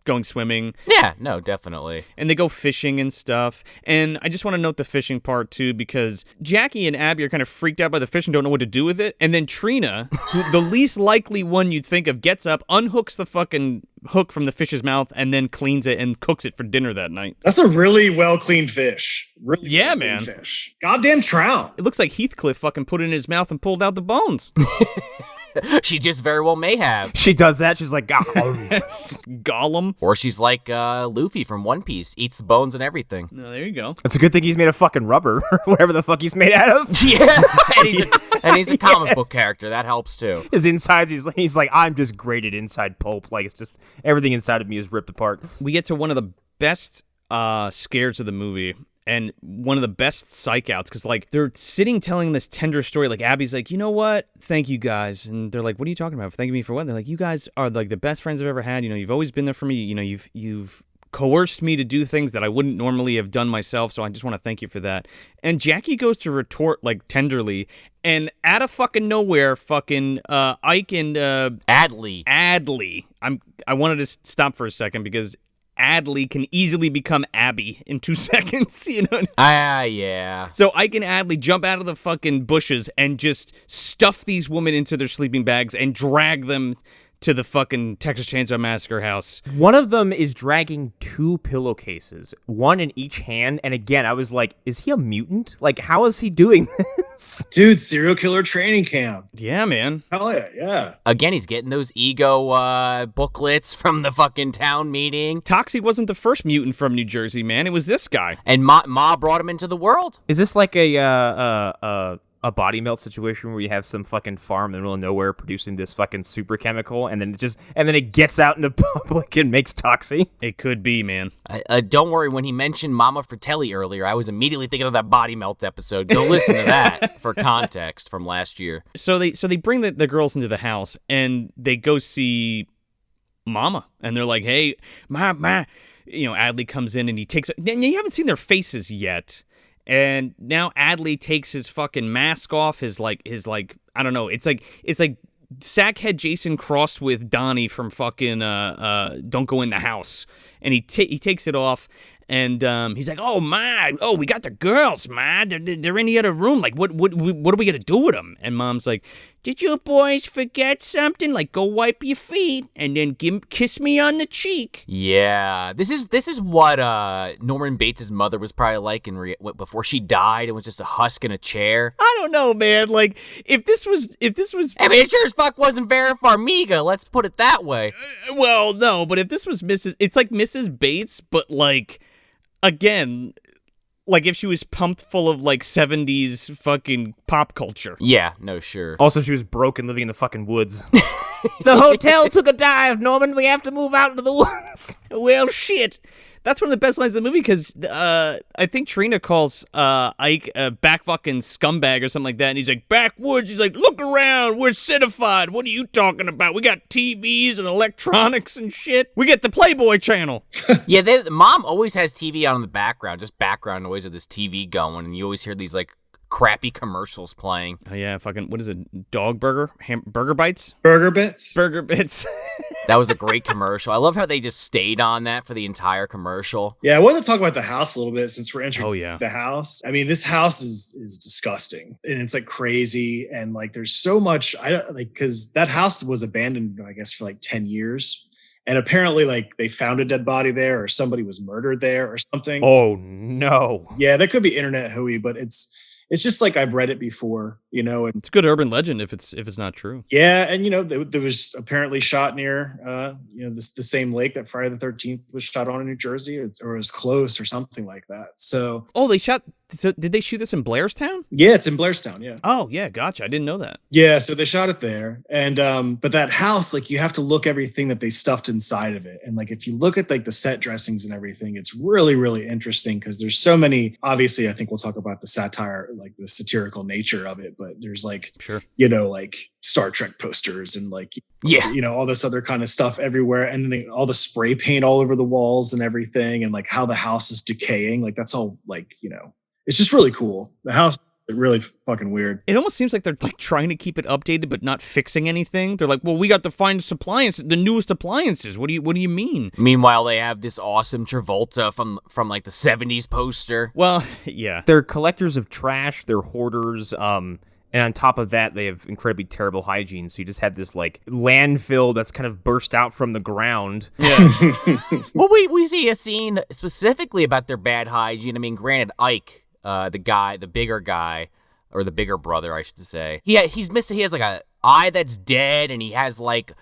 going swimming. Yeah, no, definitely. And they go fishing and stuff. And I just want to note the fishing part, too, because Jackie and Abby are kind of freaked out by the fish and don't know what to do with it. And then Trina, the least likely one you'd think of, gets up, unhooks the fucking hook from the fish's mouth, and then cleans it and cooks it for dinner that night. That's a really well-cleaned fish. Really yeah, well-cleaned man. Fish. Goddamn trout. It looks like Heathcliff fucking put it in his mouth and pulled out the bones. She just very well may have. She does that. She's like, Gollum. Or she's like Luffy from One Piece, eats the bones and everything. No, there you go. It's a good thing he's made of fucking rubber, or whatever the fuck he's made out of. Yeah, and he's a comic book character. That helps too. His insides, he's like, I'm just grated inside pulp. Like, it's just, everything inside of me is ripped apart. We get to one of the best scares of the movie. And one of the best psych outs, because, like, they're sitting telling this tender story. Like, Abby's like, you know what? Thank you, guys. And they're like, what are you talking about? Thanking me for what? And they're like, you guys are, like, the best friends I've ever had. You've always been there for me. You've coerced me to do things that I wouldn't normally have done myself, so I just want to thank you for that. And Jackie goes to retort, like, tenderly, and out of fucking nowhere, fucking Ike and... Adley. I wanted to stop for a second, because... Adley can easily become Abby in 2 seconds, yeah. So Ike and Adley jump out of the fucking bushes and just stuff these women into their sleeping bags and drag them to the fucking Texas Chainsaw Massacre house. One of them is dragging 2 pillowcases, one in each hand. And again, I was like, is he a mutant? Like, how is he doing this? Dude, serial killer training camp. Yeah, man. Hell yeah. Again, he's getting those ego booklets from the fucking town meeting. Toxie wasn't the first mutant from New Jersey, man. It was this guy. And Ma brought him into the world. Is this like a body melt situation where you have some fucking farm in the middle of nowhere producing this fucking super chemical, and then it gets out into public and makes Toxie? It could be, man. Don't worry, when he mentioned Momma Fratelli earlier, I was immediately thinking of that body melt episode. Go listen to that for context from last year. So they bring the girls into the house, and they go see Momma, and they're like, hey, Ma. Adley comes in, and he takes... You haven't seen their faces yet. And now Adley takes his fucking mask off, his I don't know, it's like Sackhead Jason crossed with Donnie from fucking Don't Go in the House. And he takes it off, and he's like, oh, we got the girls, ma. They're in the other room. Like, what are we gonna do with them? And Mom's like, Did you boys forget something? Like, go wipe your feet and then kiss me on the cheek. Yeah, this is what Norman Bates' mother was probably like before she died and was just a husk in a chair. I don't know, man. Like, if this was, I mean, it sure as fuck wasn't Vera Farmiga. Let's put it that way. Well, no, but if this was it's like Mrs. Bates, but like, again, like if she was pumped full of like 70s fucking pop culture. Yeah, no, sure. Also, she was broke and living in the fucking woods. The hotel took a dive, Norman. We have to move out into the woods. Well, shit. That's one of the best lines of the movie because I think Trina calls Ike a back fucking scumbag or something like that. And he's like, backwoods. He's like, look around. We're citified. What are you talking about? We got TVs and electronics and shit. We get the Playboy channel. Yeah, Mom always has TV on in the background, just background noise of this TV going. And you always hear these like crappy commercials playing. Oh, yeah. Fucking, what is it? Dog burger? Burger bites? Burger bits. Burger bits. That was a great commercial. I love how they just stayed on that for the entire commercial. Yeah, I wanted to talk about the house a little bit since we're entering Oh, yeah. the house. I mean, this house is disgusting and it's like crazy. And like, there's so much, because that house was abandoned, I guess, for like 10 years. And apparently, like, they found a dead body there or somebody was murdered there or something. Oh, no. Yeah, that could be internet hooey, but it's just like I've read it before, you know. And It's a good urban legend if it's not true. yeah, and you know, there was apparently shot near, the same lake that Friday the 13th was shot on in New Jersey, or it was close or something like that. So, Oh, they shot. So did they shoot this in Blairstown? yeah, it's in Blairstown. Yeah, Oh, yeah. Gotcha. I didn't know that. yeah. So they shot it there, and but that house, like, you have to look everything that they stuffed inside of it, and like if you look at like the set dressings and everything, it's really really interesting because there's so many. Obviously, I think we'll talk about the satire, like the satirical nature of it, but there's like, Sure. you know, like Star Trek posters and like, Yeah. you know, all this other kind of stuff everywhere. And then all the spray paint all over the walls and everything. And like how the house is decaying. Like that's all like, you know, it's just really cool. The house is really fucking weird. It almost seems like they're like trying to keep it updated but not fixing anything. They're like, well, we got the finest appliances, the newest appliances. What do you mean? Meanwhile, they have this awesome Travolta from like the 70s poster. Well, yeah. They're collectors of trash. They're hoarders. And on top of that, they have incredibly terrible hygiene. So you just have this like landfill that's kind of burst out from the ground. Yeah. Well, we see a scene specifically about their bad hygiene. I mean, granted, Ike, the bigger guy, or the bigger brother, I should say. He's missing. He has like a eye that's dead, and he has like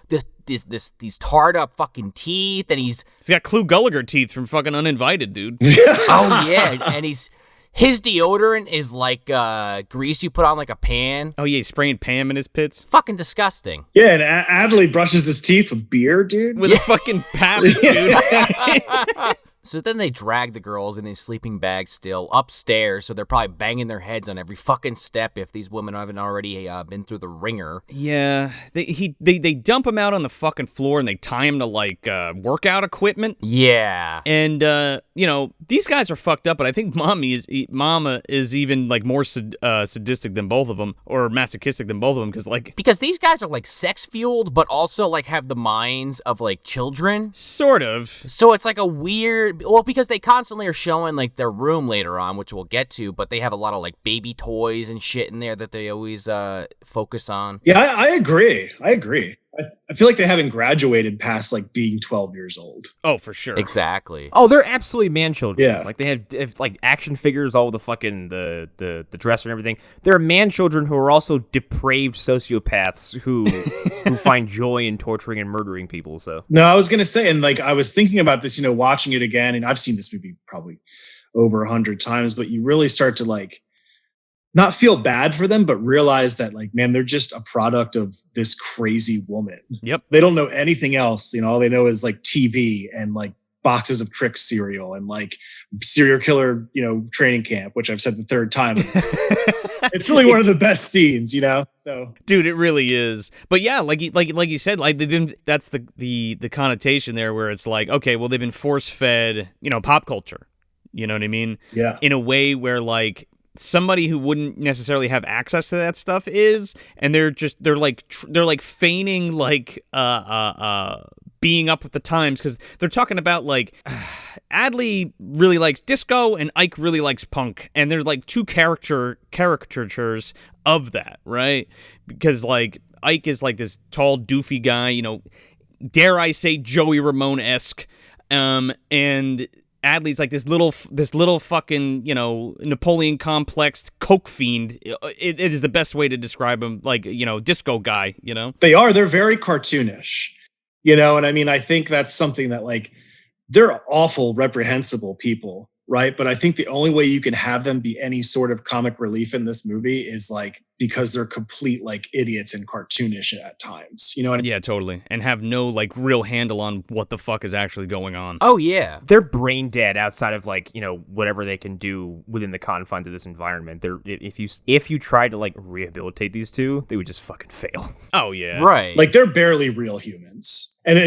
these tarred up fucking teeth, and he's got Clu Gallagher teeth from fucking Uninvited, dude. oh yeah, and his deodorant is like grease you put on like a pan. Oh, yeah, he's spraying Pam in his pits. Fucking disgusting. Yeah. And Adley brushes his teeth with beer, dude. With a fucking Pabst, dude. So then they drag the girls in these sleeping bags still upstairs, so they're probably banging their heads on every fucking step if these women haven't already been through the ringer. Yeah, they dump him out on the fucking floor and they tie him to like workout equipment. Yeah. And you know, these guys are fucked up, but I think Momma is even like more sadistic than both of them, or masochistic than both of them, because these guys are like sex fueled, but also like have the minds of like children. Sort of. So it's like a weird. Well, because they constantly are showing like their room later on, which we'll get to, but they have a lot of like baby toys and shit in there that they always focus on. Yeah, I agree. I feel like they haven't graduated past like being 12 years old. Oh, for sure. Exactly. Oh, they're absolutely man children. Yeah. Like they have like action figures, all the fucking the dresser and everything. They're man children who are also depraved sociopaths who find joy in torturing and murdering people. So No, I was gonna say, and like I was thinking about this, you know, watching it again, and I've seen this movie probably over 100 times, but you really start to like not feel bad for them, but realize that like, man, they're just a product of this crazy woman. Yep. They don't know anything else. You know, all they know is like TV and like boxes of Trix cereal and like serial killer, you know, training camp, which I've said the third time. It's really one of the best scenes, you know? So, dude, it really is. But yeah, like you said, like they've been, that's the connotation there where it's like, okay, well, they've been force fed, you know, pop culture. You know what I mean? Yeah. In a way where like somebody who wouldn't necessarily have access to that stuff is, and they're like feigning like being up with the times, because they're talking about like Adley really likes disco and Ike really likes punk, and there's like two caricatures of that, right? Because like Ike is like this tall, doofy guy, you know, dare I say Joey Ramone-esque, and Adley's like this little fucking, you know, Napoleon complexed coke fiend. It is the best way to describe him, like, you know, disco guy, you know? They're very cartoonish, you know, and I mean, I think that's something that like, they're awful, reprehensible people, right? But I think the only way you can have them be any sort of comic relief in this movie is like because they're complete like idiots and cartoonish at times, you know what I mean? Yeah, totally. And have no like real handle on what the fuck is actually going on. Oh, yeah. They're brain dead outside of like, you know, whatever they can do within the confines of this environment. If you tried to like rehabilitate these two, they would just fucking fail. Oh, yeah. Right. Like they're barely real humans. And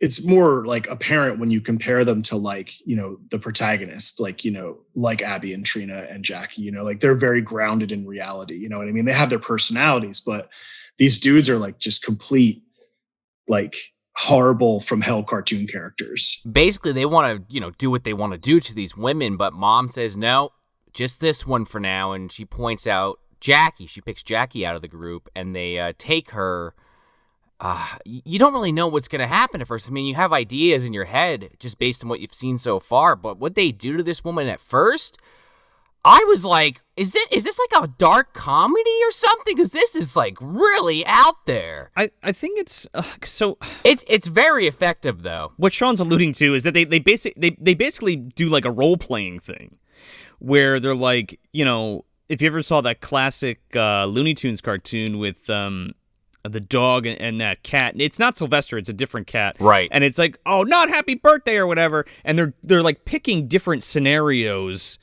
it's more like apparent when you compare them to like, you know, the protagonist, like, you know, like Abby and Trina and Jackie, you know, like they're very grounded in reality. You know what I mean? They have their personalities, but these dudes are like just complete, like horrible from hell cartoon characters. Basically, they want to, you know, do what they want to do to these women, but mom says, no, just this one for now. And she points out Jackie. She picks Jackie out of the group and they take her. You don't really know what's going to happen at first. I mean, you have ideas in your head just based on what you've seen so far, but what they do to this woman at first, I was like, is this like a dark comedy or something? Because this is like really out there. I think it's so. It's very effective though. What Sean's alluding to is that they basically do like a role playing thing, where they're like, you know, if you ever saw that classic Looney Tunes cartoon with the dog and that cat. It's not Sylvester, it's a different cat. Right. And it's like, oh, not happy birthday or whatever. And they're like picking different scenarios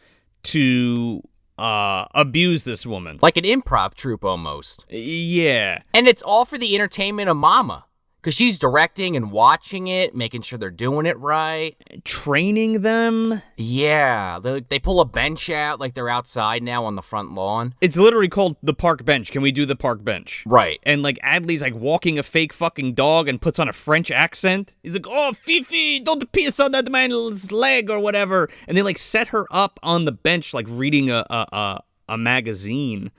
to abuse this woman. Like an improv troupe almost. Yeah. And it's all for the entertainment of Momma. Because she's directing and watching it, making sure they're doing it right. Training them. Yeah. They pull a bench out like they're outside now on the front lawn. It's literally called the park bench. Can we do the park bench? Right. And like Adley's like walking a fake fucking dog and puts on a French accent. He's like, oh, Fifi, don't piss on that man's leg or whatever. And they like set her up on the bench like reading a magazine.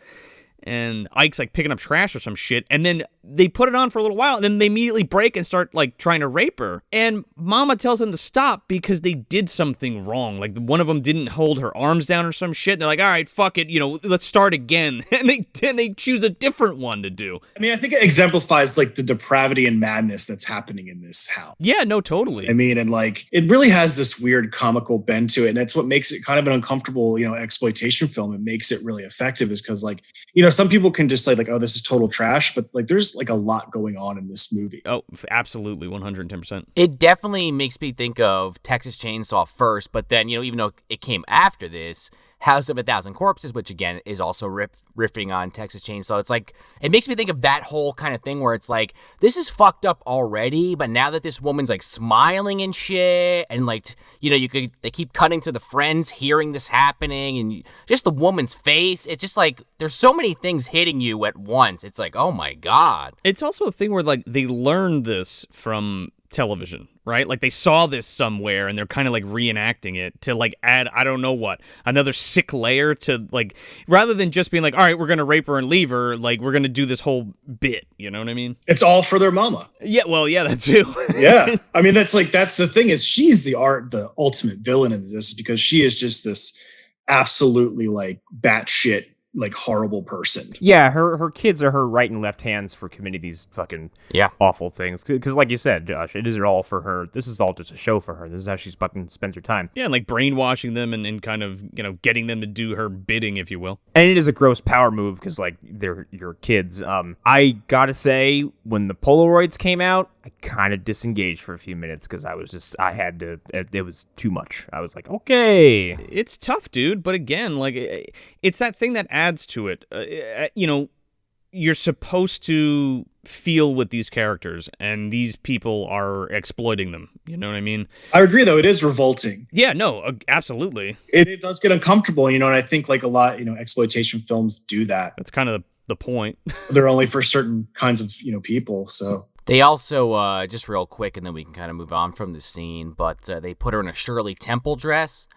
And Ike's like picking up trash or some shit. And then they put it on for a little while. And then they immediately break and start like trying to rape her. And Momma tells them to stop because they did something wrong. Like one of them didn't hold her arms down or some shit. And they're like, all right, fuck it. You know, let's start again. And they choose a different one to do. I mean, I think it exemplifies like the depravity and madness that's happening in this house. Yeah, no, totally. I mean, and like it really has this weird comical bend to it. And that's what makes it kind of an uncomfortable, you know, exploitation film. It makes it really effective is because like, you know, some people can just say like, oh, this is total trash, but like there's like a lot going on in this movie. Oh, absolutely, 110%. It definitely makes me think of Texas Chainsaw first, but then, you know, even though it came after this, House of a Thousand Corpses, which again is also riffing on Texas Chainsaw. It's like, it makes me think of that whole kind of thing where it's like, this is fucked up already, but now that this woman's like smiling and shit, and like, you know, they keep cutting to the friends hearing this happening, and just the woman's face, it's just like, there's so many things hitting you at once. It's like, oh my God. It's also a thing where like they learned this from television, right? Like they saw this somewhere and they're kind of like reenacting it to like add, I don't know what, another sick layer to like, rather than just being like, all right, we're going to rape her and leave her, like we're going to do this whole bit, you know what I mean? It's all for their mama. Yeah, well, yeah, that too. Yeah. I mean, that's the thing is she's the ultimate villain in this because she is just this absolutely like batshit like horrible person. Yeah, her kids are her right and left hands for committing these fucking awful things. Because like you said, Josh, it is all for her. This is all just a show for her. This is how she's fucking spends her time. Yeah, and like brainwashing them and kind of, you know, getting them to do her bidding, if you will. And it is a gross power move because like they're your kids. I gotta say, when the Polaroids came out, I kind of disengaged for a few minutes because it was too much. I was like, okay. It's tough, dude. But again, like, it's that thing that adds to it. You know, you're supposed to feel with these characters, and these people are exploiting them. You know what I mean? I agree, though. It is revolting. Yeah, no, absolutely. It does get uncomfortable, you know, and I think like a lot, you know, exploitation films do that. That's kind of the point. They're only for certain kinds of, you know, people, so... They also, just real quick, and then we can kind of move on from the scene, but they put her in a Shirley Temple dress,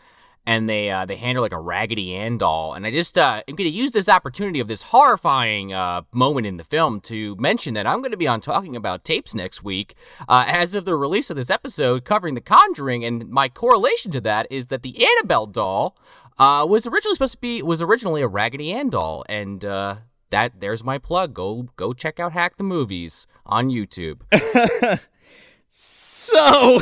and they hand her like a Raggedy Ann doll. And I just am going to use this opportunity of this horrifying moment in the film to mention that I'm going to be on Talking About Tapes next week as of the release of this episode covering The Conjuring. And my correlation to that is that the Annabelle doll was originally a Raggedy Ann doll. And there's my plug. Go check out Hack the Movies on YouTube. So...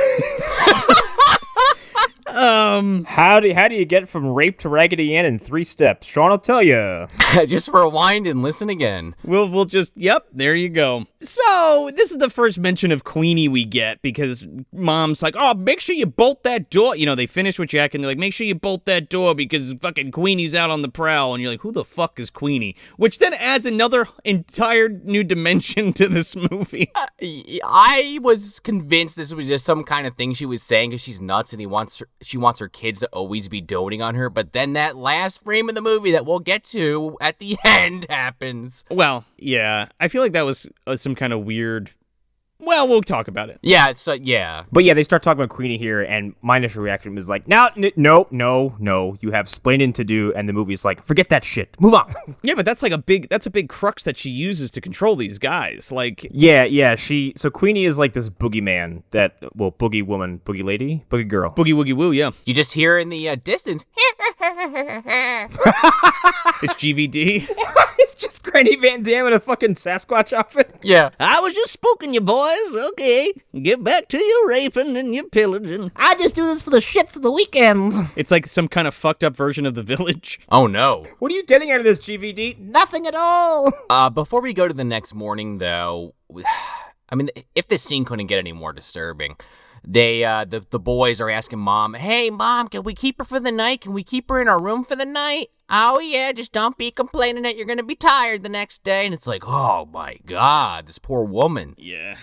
How do you get from rape to Raggedy Ann in 3 steps? Sean will tell you. Just rewind and listen again. We'll just, yep, there you go. So, this is the first mention of Queenie we get, because Mom's like, oh, make sure you bolt that door. You know, they finish with Jack, and they're like, make sure you bolt that door, because fucking Queenie's out on the prowl. And you're like, who the fuck is Queenie? Which then adds another entire new dimension to this movie. I was convinced this was just some kind of thing she was saying because she's nuts, and she wants her kids to always be doting on her, but then that last frame of the movie that we'll get to at the end happens. Well, yeah, I feel like that was some kind of weird... Well, we'll talk about it. Yeah, it's yeah. But yeah, they start talking about Queenie here, and my initial reaction was like, no, you have splaining to do, and the movie's like, forget that shit, move on. Yeah, but that's a big crux that she uses to control these guys. Like, yeah, so Queenie is like this boogeyman boogie woman, boogie lady, boogie girl. Boogie woogie woo, yeah. You just hear in the distance. It's GVD. It's just Granny Van Dam in a fucking Sasquatch outfit. Yeah. I was just spooking you boys. Okay, get back to your raping and your pillaging. I just do this for the shits of the weekends. It's like some kind of fucked up version of The Village. Oh, no. What are you getting out of this, GVD? Nothing at all. Before we go to the next morning, though, I mean, if this scene couldn't get any more disturbing, the boys are asking Mom, hey, Mom, can we keep her for the night? Can we keep her in our room for the night? Oh, yeah, just don't be complaining that you're going to be tired the next day. And it's like, oh, my God, this poor woman. Yeah.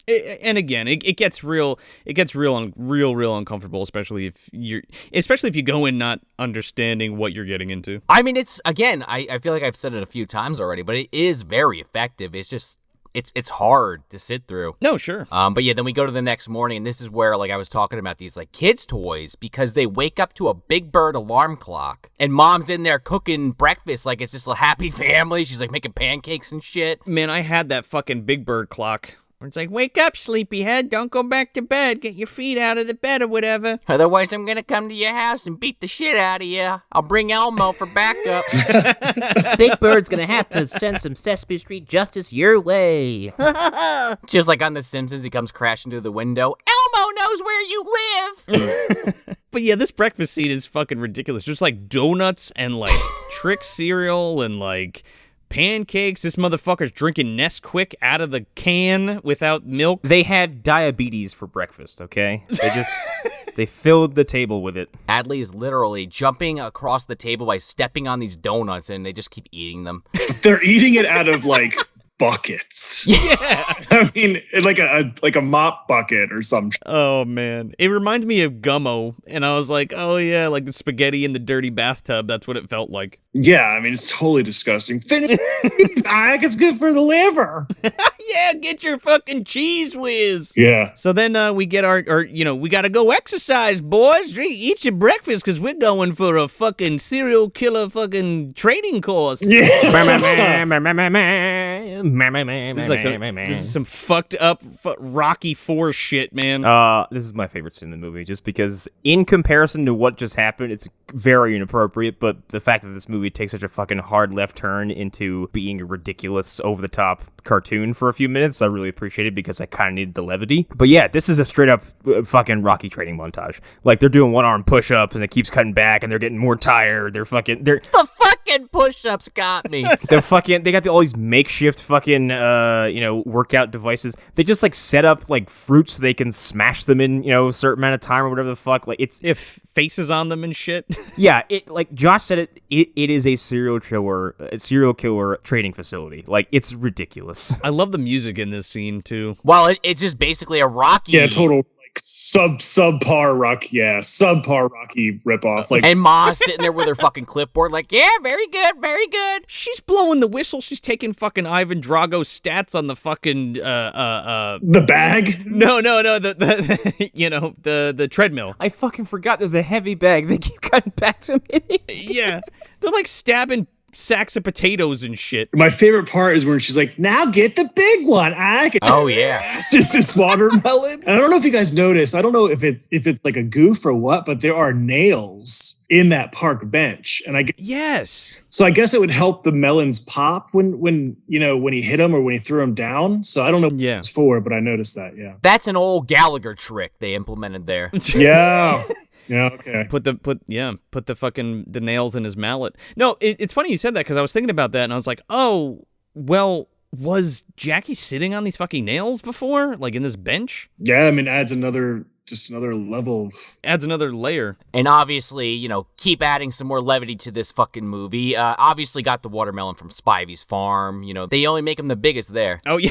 And again, it gets real uncomfortable, especially if you go in not understanding what you're getting into. I mean, it's, again, I feel like I've said it a few times already, but it is very effective. It's just, it's hard to sit through. No, sure. But yeah, then we go to the next morning, and this is where, like, I was talking about these, like, kids' toys, because they wake up to a Big Bird alarm clock, and Mom's in there cooking breakfast like it's just a happy family. She's, like, making pancakes and shit. Man, I had that fucking Big Bird clock. It's like, wake up, sleepyhead. Don't go back to bed. Get your feet out of the bed or whatever. Otherwise, I'm going to come to your house and beat the shit out of you. I'll bring Elmo for backup. Big Bird's gonna have to send some Sesame Street justice your way. Just like on The Simpsons, he comes crashing through the window. Elmo knows where you live. But yeah, this breakfast scene is fucking ridiculous. Just like donuts and like trick cereal and like... pancakes. This motherfucker's drinking Nesquik out of the can without milk. They had diabetes for breakfast, okay? They filled the table with it. Adley is literally jumping across the table by stepping on these donuts, and they just keep eating them. They're eating it out of like buckets. Yeah. I mean, like a mop bucket or something. Oh, man. It reminded me of Gummo, and I was like, oh, yeah, like the spaghetti in the dirty bathtub. That's what it felt like. Yeah, I mean, it's totally disgusting. Finish, Ike. It's good for the liver. Yeah, get your fucking cheese whiz. Yeah. So then we get we got to go exercise, boys. Eat your breakfast because we're going for a fucking serial killer fucking training course. Yeah. This is some fucked up Rocky IV shit, man. This is my favorite scene in the movie, just because in comparison to what just happened, it's very inappropriate, but the fact that this movie takes such a fucking hard left turn into being a ridiculous, over-the-top cartoon for a few minutes, I really appreciate it because I kind of needed the levity. But yeah, this is a straight-up fucking Rocky training montage. Like, they're doing one-arm push-ups, and it keeps cutting back, and they're getting more tired. The fucking push-ups got me. They got all these makeshift fucking, workout devices. They just, like, set up, like, fruits so they can smash them in, a certain amount of time or whatever the fuck. Like, it's... If faces on them and shit. Yeah, like Josh said it is a serial killer training facility. Like, it's ridiculous. I love the music in this scene, too. Well, it's just basically a Rocky. Yeah, total subpar Rocky ripoff. Like, And Ma sitting there with her fucking clipboard, like, yeah, very good, very good. She's blowing the whistle. She's taking fucking Ivan Drago's stats on the fucking the bag. No, the you know, the treadmill. I fucking forgot there's a heavy bag. They keep cutting back to him. Yeah, they're like stabbing sacks of potatoes and shit. My favorite part is when she's like, now get the big one. Oh, yeah. It's just this watermelon. And I don't know if you guys noticed. I don't know if it's like a goof or what, but there are nails in that park bench. And Yes. So I guess it would help the melons pop when he hit them or when he threw them down. So I don't know what it's for, but I noticed that. Yeah. That's an old Gallagher trick they implemented there. Yeah. Yeah, okay. Put the fucking the nails in his mallet. No, it's funny you said that because I was thinking about that and I was like, oh, well, was Jackie sitting on these fucking nails before, like in this bench? Yeah, I mean, adds another level of... Adds another layer. And obviously, keep adding some more levity to this fucking movie. Obviously got the watermelon from Spivey's farm. They only make them the biggest there. Oh, yeah.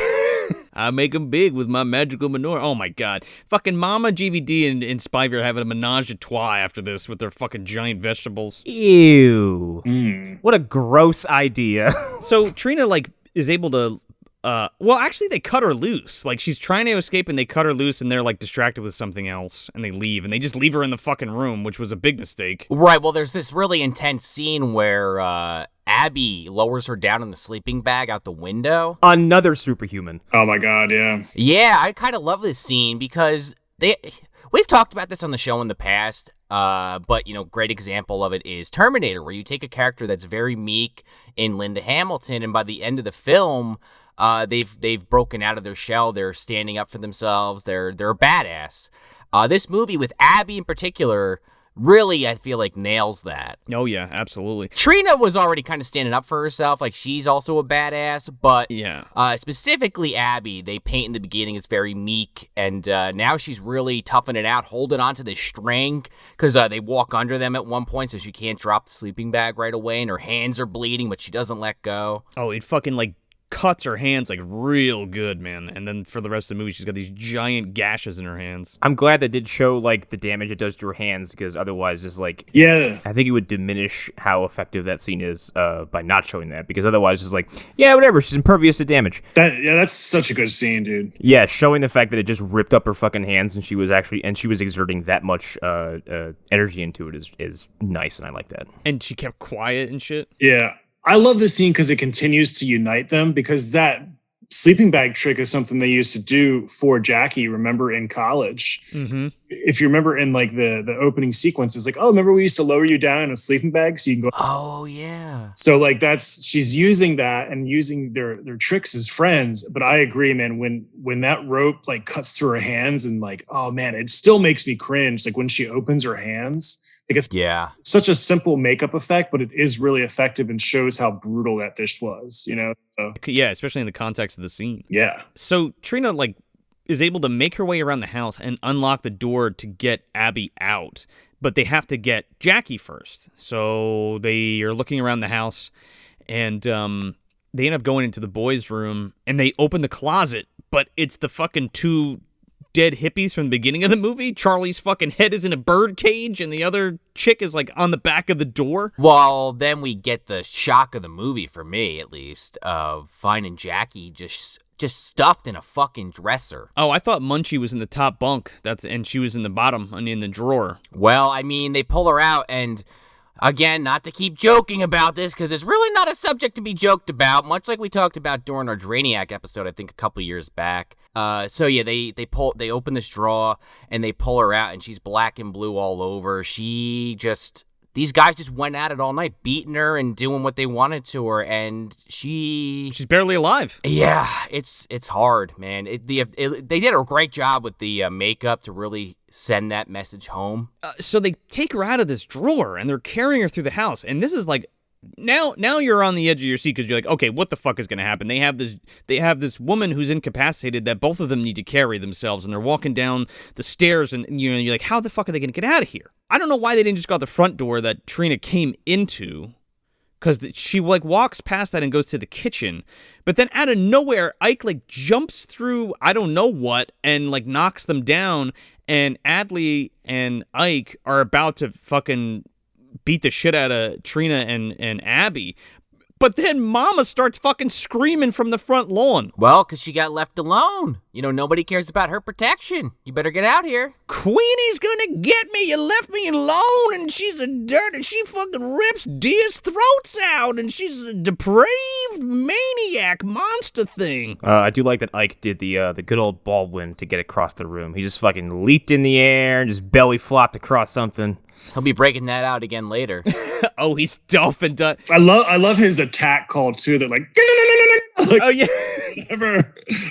I make them big with my magical manure. Oh, my God. Fucking Momma, GBD, and Spivey are having a menage a trois after this with their fucking giant vegetables. Ew. What a gross idea. So Trina, is able to... well, actually, they cut her loose. Like, she's trying to escape, and they cut her loose, and they're, distracted with something else, and they leave, and they just leave her in the fucking room, which was a big mistake. Right, well, there's this really intense scene where Abby lowers her down in the sleeping bag out the window. Another superhuman. Oh, my God, yeah. Yeah, I kind of love this scene because we've talked about this on the show in the past, but, great example of it is Terminator, where you take a character that's very meek in Linda Hamilton, and by the end of the film... they've broken out of their shell. They're standing up for themselves. They're a badass. This movie with Abby in particular really, I feel like, nails that. Oh yeah, absolutely. Trina was already kind of standing up for herself. Like, she's also a badass, but yeah. Specifically Abby, they paint in the beginning as very meek, and now she's really toughing it out, holding onto this string because they walk under them at one point, so she can't drop the sleeping bag right away, and her hands are bleeding, but she doesn't let go. Oh, it fucking cuts her hands real good, man. And then for the rest of the movie, she's got these giant gashes in her hands. I'm glad they did show the damage it does to her hands, because otherwise it's yeah, I think it would diminish how effective that scene is by not showing that, because otherwise it's yeah, whatever, she's impervious to damage. That's such a good scene, dude. Yeah, showing the fact that it just ripped up her fucking hands and she was exerting that much energy into it is nice, and I like that. And she kept quiet and shit. Yeah. I love this scene because it continues to unite them, because that sleeping bag trick is something they used to do for Jackie, remember, in college. Mm-hmm. If you remember in the opening sequence, it's oh, remember we used to lower you down in a sleeping bag so you can go. Oh, yeah. So she's using that and using their tricks as friends. But I agree, man, when that rope cuts through her hands and oh man, it still makes me cringe. When she opens her hands. It's such a simple makeup effect, but it is really effective and shows how brutal that dish was, So, yeah, especially in the context of the scene. Yeah. So Trina, is able to make her way around the house and unlock the door to get Abby out, but they have to get Jackie first. So they are looking around the house, and they end up going into the boys' room, and they open the closet, but it's the fucking two dead hippies from the beginning of the movie. Charlie's fucking head is in a bird cage, and the other chick is on the back of the door. Well, then we get the shock of the movie, for me at least, of finding Jackie just stuffed in a fucking dresser. Oh, I thought Munchie was in the top bunk. And she was in the bottom, in the drawer. Well, I mean, they pull her out, and again, not to keep joking about this, because it's really not a subject to be joked about, much like we talked about during our Drainiac episode, I think a couple years back. So yeah, they open this drawer and they pull her out, and she's black and blue all over. These guys just went at it all night, beating her and doing what they wanted to her, and she's barely alive. Yeah, it's hard, man. They did a great job with the makeup to really send that message home. So they take her out of this drawer and they're carrying her through the house, and this is now you're on the edge of your seat, because you're okay, what the fuck is going to happen? They have this woman who's incapacitated that both of them need to carry themselves, and they're walking down the stairs, and you're how the fuck are they going to get out of here? I don't know why they didn't just go out the front door that Trina came into, because she walks past that and goes to the kitchen, but then out of nowhere Ike jumps through I don't know what and knocks them down, and Adley and Ike are about to fucking beat the shit out of Trina and Abby. But then Momma starts fucking screaming from the front lawn. Well, because she got left alone. You know, nobody cares about her protection. You better get out here. Queenie's gonna get me. You left me alone, and she's a dirty. She fucking rips deers' throats out, and she's a depraved maniac monster thing. I do like that Ike did the good old Baldwin to get across the room. He just fucking leaped in the air and just belly flopped across something. He'll be breaking that out again later. Oh, he's dolphin done. I love his attack call too. That like, like Oh yeah.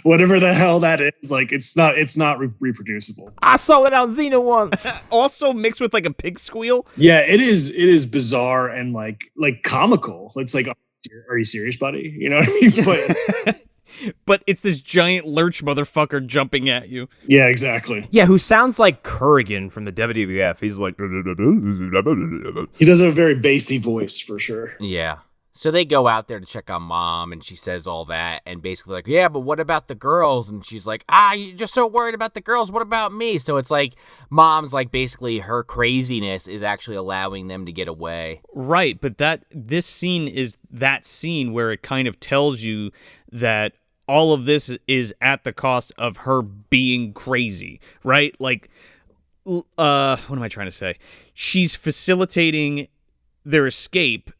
whatever the hell that is. Like it's not reproducible. I saw it on Xena once. Also mixed with like a pig squeal. Yeah, it is bizarre and like comical. It's like, are you serious, buddy? You know what I mean? But But it's this giant lurch motherfucker jumping at you. yeah, exactly. Yeah, who sounds like Kurgan from the WWF. He's like... He does have a very bassy voice for sure. Yeah. So they go out there to check on Mom, and she says all that, and basically like, yeah, but what about the girls? And she's like, you're just so worried about the girls. What about me? So it's like Mom's like basically her craziness is actually allowing them to get away. Right, but this scene is that scene where it kind of tells you that all of this is at the cost of her being crazy, right? Like, what am I trying to say? She's facilitating their escape,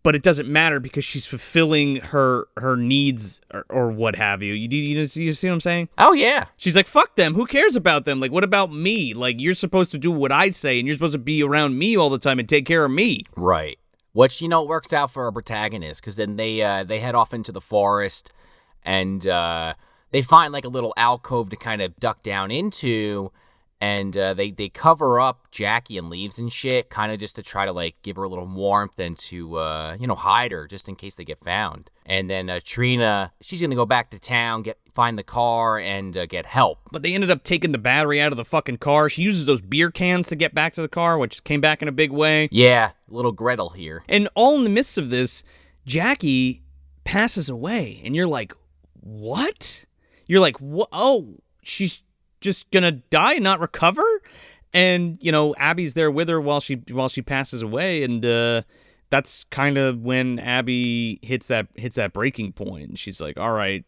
but it doesn't matter because she's fulfilling her needs or what have you. You see what I'm saying? Oh, yeah. She's like, fuck them. Who cares about them? Like, what about me? Like, you're supposed to do what I say, and you're supposed to be around me all the time and take care of me. Right. Which, works out for our protagonist, because then they head off into the forest, and they find like a little alcove to kind of duck down into, and they cover up Jackie and leaves and shit, kind of just to try to like give her a little warmth and to hide her just in case they get found. And then Trina, she's gonna go back to town, find the car and get help. But they ended up taking the battery out of the fucking car. She uses those beer cans to get back to the car, which came back in a big way. Yeah, little Gretel here. And all in the midst of this, Jackie passes away, and you're like, what? You're like, what? Oh, she's just gonna die and not recover? And Abby's there with her while she passes away, and that's kind of when Abby hits that breaking point. And she's like, all right,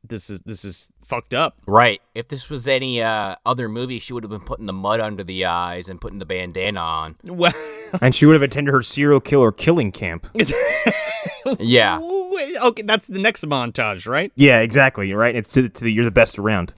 this is fucked up. Right. If this was any other movie, she would have been putting the mud under the eyes and putting the bandana on. Well, and she would have attended her serial killer killing camp. Yeah. Okay, that's the next montage, right? Yeah, exactly. Right. It's to the you're the best around.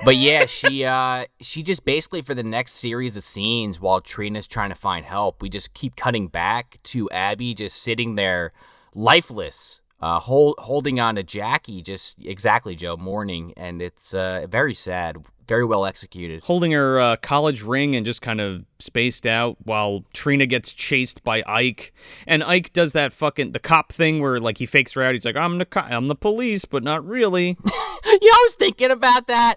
But yeah, she just basically for the next series of scenes while Trina's trying to find help, we just keep cutting back to Abby just sitting there lifeless, holding on to Jackie, just exactly, Joe, mourning, and it's very sad, very well executed. Holding her college ring and just kind of spaced out while Trina gets chased by Ike, and Ike does that the cop thing where like he fakes her out. He's like, I'm the police, but not really. I was thinking about that.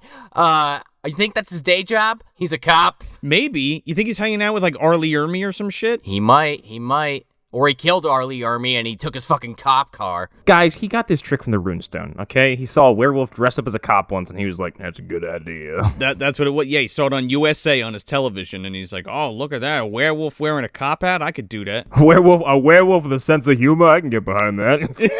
You think that's his day job? He's a cop? Maybe. You think he's hanging out with like Arlie Ermy or some shit? He might. Or he killed Arlie Ermy and he took his fucking cop car. Guys, he got this trick from the Runestone, okay? He saw a werewolf dress up as a cop once, and he was like, that's a good idea. That's what it was. Yeah, he saw it on USA on his television, and he's like, oh, look at that. A werewolf wearing a cop hat? I could do that. A werewolf with a sense of humor? I can get behind that.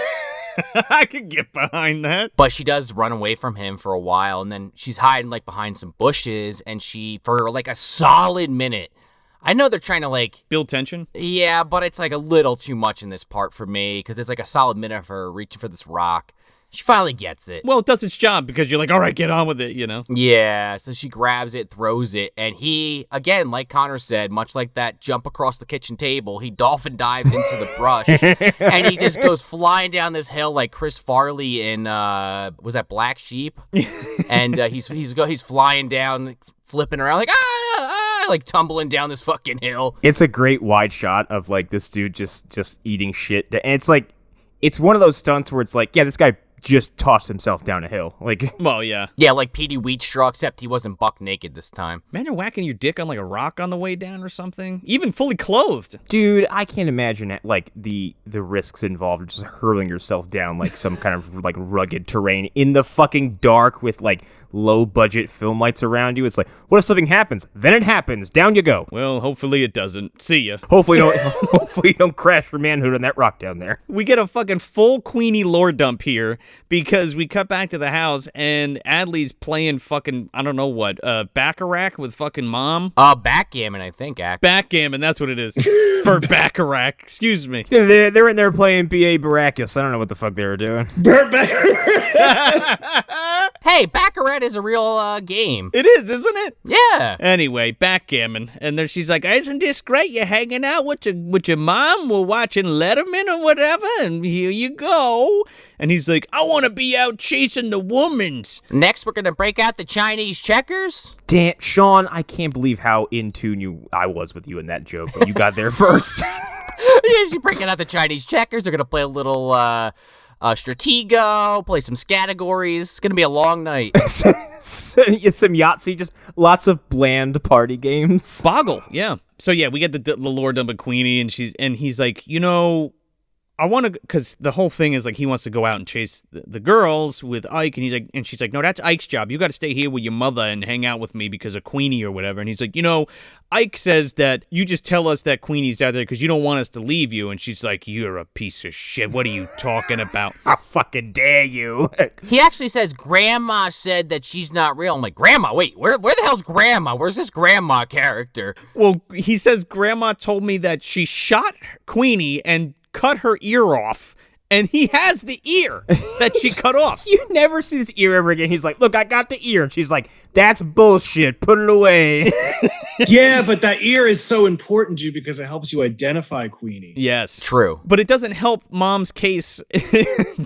I could get behind that. But she does run away from him for a while, and then she's hiding like behind some bushes, and she, for like a solid minute, I know they're trying to like build tension. Yeah, but it's like a little too much in this part for me because it's like a solid minute of her reaching for this rock. She finally gets it. Well, it does its job because you're like, all right, get on with it, Yeah, so she grabs it, throws it, and he, again, like Connor said, much like that jump across the kitchen table, he dolphin dives into the brush, and he just goes flying down this hill like Chris Farley in, was that Black Sheep? And he's flying down, flipping around like, like tumbling down this fucking hill. It's a great wide shot of like this dude just eating shit. And it's like, it's one of those stunts where it's like, yeah, this guy just tossed himself down a hill. Like, Well, yeah. Yeah, like Petey Wheatstraw, except he wasn't buck naked this time. Imagine whacking your dick on like a rock on the way down or something. Even fully clothed. dude, I can't imagine like the risks involved of just hurling yourself down like some kind of like rugged terrain in the fucking dark with like low budget film lights around you. It's like, what if something happens? Then it happens. Down you go. Well, hopefully it doesn't. See ya. Hopefully you don't crash for manhood on that rock down there. We get a fucking full Queenie lore dump here because we cut back to the house and Adley's playing fucking, I don't know what, Baccarat with fucking mom? Backgammon, I think, Backgammon, that's what it is. For Baccarat, excuse me. They're in there playing B.A. Baracus. I don't know what the fuck they were doing. Hey, Baccarat is a real game. It is, isn't it? Yeah. Anyway, backgammon. And then she's like, isn't this great? You're hanging out with your mom? We're watching Letterman or whatever, and here you go. And he's like, I want to be out chasing the womans. Next, we're going to break out the Chinese checkers. Damn, Sean, I can't believe how in tune I was with you in that joke, but you got there first. Yeah, she's breaking out the Chinese checkers. They're going to play a little Stratego, play some categories. It's going to be a long night. Some Yahtzee, just lots of bland party games. Boggle, yeah. So yeah, we get the lore dump of Queenie, and he's like, I want to, because the whole thing is like he wants to go out and chase the girls with Ike, and she's like, no, that's Ike's job. You got to stay here with your mother and hang out with me because of Queenie or whatever. And he's like, Ike says that you just tell us that Queenie's out there because you don't want us to leave you. And she's like, you're a piece of shit. What are you talking about? How fucking dare you? He actually says Grandma said that she's not real. I'm like, Grandma, wait, where the hell's Grandma? Where's this Grandma character? Well, he says Grandma told me that she shot Queenie and cut her ear off, and he has the ear that she cut off. You never see this ear ever again. He's like, look, I got the ear. And she's like, that's bullshit. Put it away. Yeah, but that ear is so important to you because it helps you identify Queenie. Yes. True. But it doesn't help Mom's case.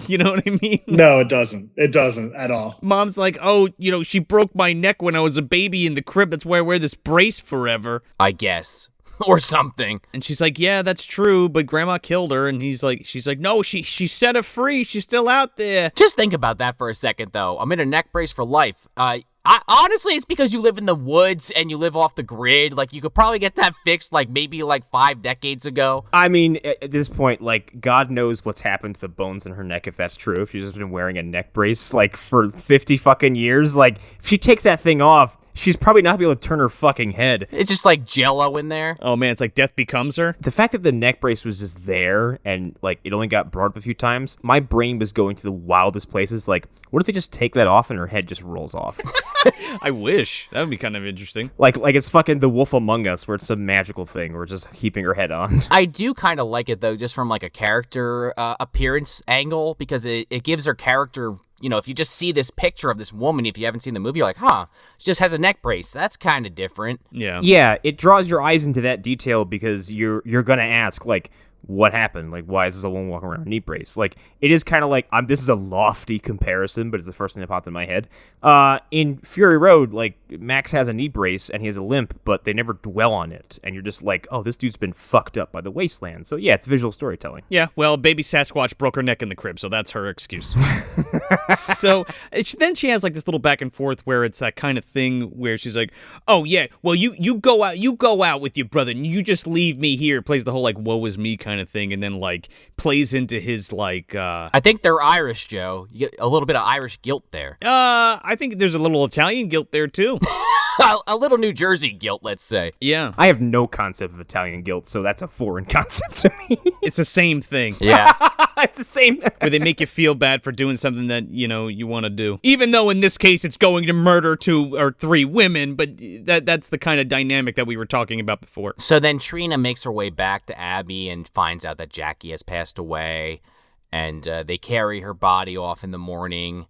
You know what I mean? No, it doesn't. It doesn't at all. Mom's like, oh, she broke my neck when I was a baby in the crib. That's why I wear this brace forever. I guess. Or something. And she's like, yeah, that's true, but Grandma killed her. And she's like, no, she set her free. She's still out there. Just think about that for a second, though. I'm in a neck brace for life. Honestly, it's because you live in the woods and you live off the grid. Like, you could probably get that fixed, maybe 5 decades ago. I mean, at this point, God knows what's happened to the bones in her neck if that's true. If she's just been wearing a neck brace, for 50 fucking years. If she takes that thing off, she's probably not be able to turn her fucking head. It's just like Jell-O in there. Oh, man, it's like death becomes her. The fact that the neck brace was just there and, it only got brought up a few times, my brain was going to the wildest places. What if they just take that off and her head just rolls off? I wish. That would be kind of interesting. Like it's fucking The Wolf Among Us, where it's some magical thing where it's just keeping her head on. I do kind of like it, though, just from, a character appearance angle, because it gives her character... if you just see this picture of this woman, if you haven't seen the movie, you're like, huh, she just has a neck brace. That's kind of different. Yeah. Yeah, it draws your eyes into that detail because you're going to ask, what happened? Why is this a woman walking around in a knee brace? It is kind of this is a lofty comparison, but it's the first thing that popped in my head. In Fury Road, Max has a knee brace and he has a limp, but they never dwell on it. And you're just like, oh, this dude's been fucked up by the wasteland. So yeah, it's visual storytelling. Yeah, well, baby Sasquatch broke her neck in the crib, so that's her excuse. So then she has this little back and forth where it's that kind of thing where she's like, oh yeah, well you go out with your brother and you just leave me here. Plays the whole woe is me kind of thing, and then plays into his I think they're Irish, Joe. You get a little bit of Irish guilt there. I think there's a little Italian guilt there too. A little New Jersey guilt, let's say. Yeah. I have no concept of Italian guilt, so that's a foreign concept to me. It's the same thing. Yeah. It's the same. Where they make you feel bad for doing something that, you want to do. Even though in this case it's going to murder 2 or 3 women, but that's the kind of dynamic that we were talking about before. So then Trina makes her way back to Abby and finds out that Jackie has passed away, and they carry her body off in the morning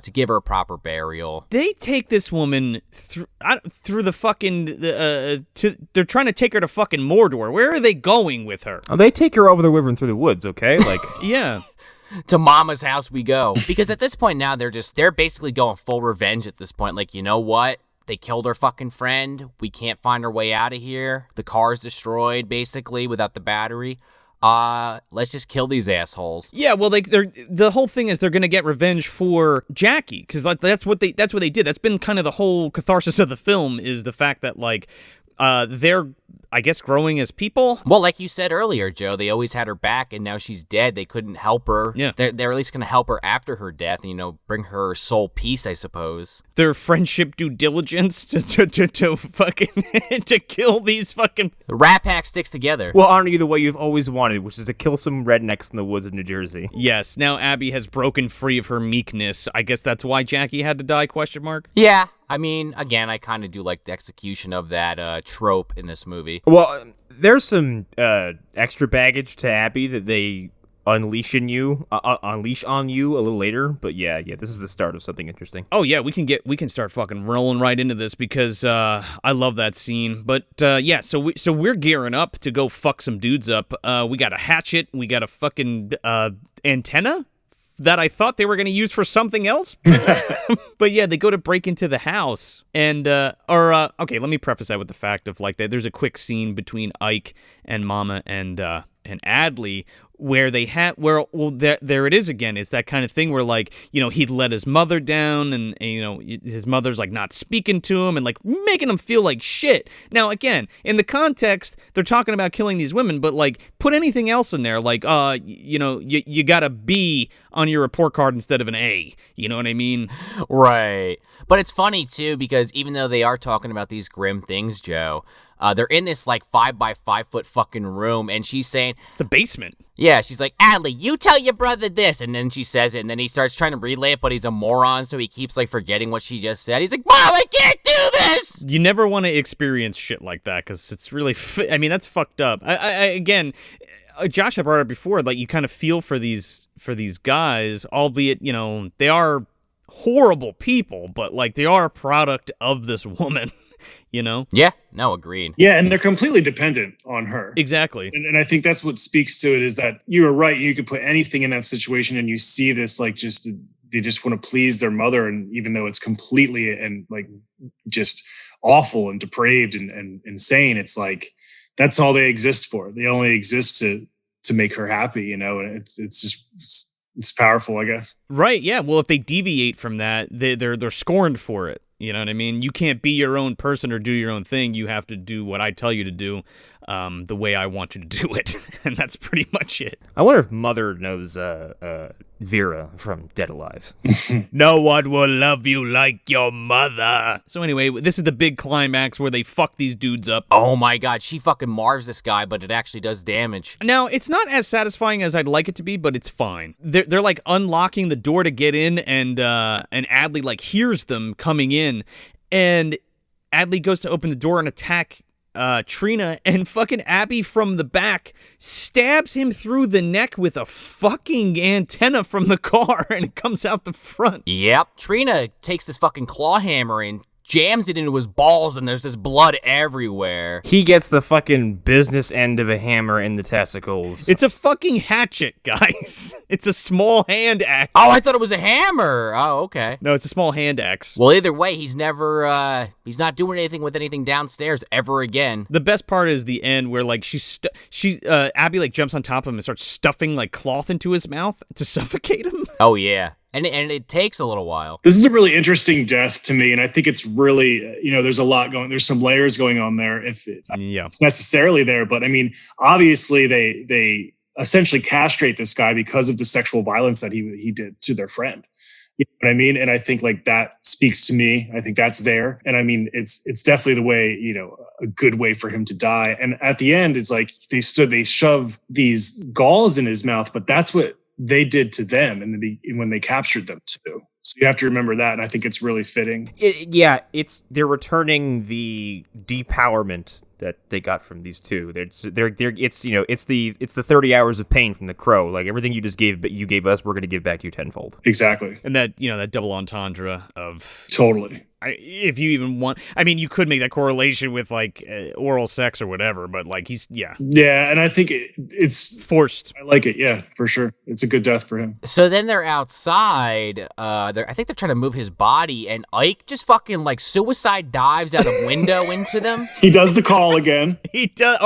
to give her a proper burial. They take this woman through the fucking... they're trying to take her to fucking Mordor. Where are they going with her? Oh, they take her over the river and through the woods, okay? Yeah. To Mama's house we go. Because at this point now, they're basically going full revenge at this point. You know what? They killed our fucking friend. We can't find our way out of here. The car's destroyed, basically, without the battery. let's just kill these assholes. Yeah, well, the whole thing is they're gonna get revenge for Jackie because that's what they did. That's been kind of the whole catharsis of the film is the fact that like they're, I guess, growing as people. Well, like you said earlier, Joe, they always had her back, and now she's dead. They couldn't help her. Yeah. They're at least going to help her after her death, bring her soul peace, I suppose. Their friendship due diligence to fucking to kill these fucking... The Rat Pack sticks together. We'll honor you the way you've always wanted, which is to kill some rednecks in the woods of New Jersey. Yes, now Abby has broken free of her meekness. I guess that's why Jackie had to die, question mark? Yeah. I mean, again, I kind of do like the execution of that trope in this movie. Well, there's some extra baggage to Abby that they unleash on you a little later. But yeah, this is the start of something interesting. Oh yeah, we can start fucking rolling right into this because I love that scene. But yeah, so we're gearing up to go fuck some dudes up. We got a hatchet, we got a fucking antenna that I thought they were going to use for something else. But yeah, they go to break into the house. And, okay, let me preface that with the fact of, like, there's a quick scene between Ike and Momma and Adley where they there it is again. It's that kind of thing where, like, he'd let his mother down and his mother's, like, not speaking to him and, like, making him feel like shit. Now, again, in the context, they're talking about killing these women, but, like, put anything else in there. Like, you got a B on your report card instead of an A. You know what I mean? Right. But it's funny, too, because even though they are talking about these grim things, Joe, they're in this, like, 5x5 foot fucking room, and she's saying... It's a basement. Yeah, she's like, Adley, you tell your brother this, and then she says it, and then he starts trying to relay it, but he's a moron, so he keeps, like, forgetting what she just said. He's like, Mom, I can't do this! You never want to experience shit like that, because it's really... that's fucked up. Again, Josh, I brought it up before, like, you kind of feel for these guys, albeit, they are horrible people, but, like, they are a product of this woman. Yeah, no, agreed. Yeah, and they're completely dependent on her. Exactly. And I think that's what speaks to it is that you were right. You could put anything in that situation and you see this, like, they just want to please their mother. And even though it's completely and like just awful and depraved and insane, it's like, that's all they exist for. They only exist to make her happy, and it's just, it's powerful, I guess. Right. Yeah. Well, if they deviate from that, they're scorned for it. You know what I mean? You can't be your own person or do your own thing. You have to do what I tell you to do, the way I want you to do it. And that's pretty much it. I wonder if Mother knows Vera from Dead Alive. No one will love you like your mother. So anyway, this is the big climax where they fuck these dudes up. Oh my God, she fucking mars this guy, but it actually does damage. Now, it's not as satisfying as I'd like it to be, but it's fine. They're like unlocking the door to get in, and Adley like hears them coming in, and Adley goes to open the door and attack Trina, and fucking Abby from the back stabs him through the neck with a fucking antenna from the car, and it comes out the front. Yep. Trina takes this fucking claw hammer and jams it into his balls, and there's this blood everywhere. He gets the fucking business end of a hammer in the testicles. It's a fucking hatchet, guys. It's a small hand axe. Oh, I thought it was a hammer. Oh, okay. No, it's a small hand axe. Well, either way, he's not doing anything with anything downstairs ever again. The best part is the end where like Abby like jumps on top of him and starts stuffing like cloth into his mouth to suffocate him. Oh yeah. And it takes a little while. This is a really interesting death to me, and I think it's really, there's a lot going. There's some layers going on there. If it's necessarily there, but I mean, obviously they essentially castrate this guy because of the sexual violence that he did to their friend. You know what I mean? And I think like that speaks to me. I think that's there, and I mean, it's definitely the way, a good way for him to die. And at the end, it's like they shove these galls in his mouth, but that's what they did to them when they captured them too. So you have to remember that, and I think it's really fitting. They're returning the depowerment that they got from these two. It's the 30 hours of pain from the crow. Like everything you gave us, we're going to give back to you tenfold. Exactly. And that that double entendre of totally. If you even want, I mean, you could make that correlation with like oral sex or whatever, but like yeah, and I think it's forced. I like it, yeah, for sure. It's a good death for him. So then they're outside. I think they're trying to move his body, and Ike just fucking like suicide dives out a window into them. He does the call call again. He does.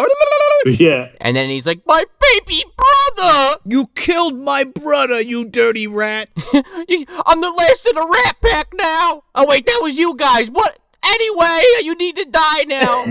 Yeah. And then he's like, my baby brother! You killed my brother, you dirty rat. I'm the last of the rat pack now. Oh, wait, that was you guys. What? Anyway, you need to die now.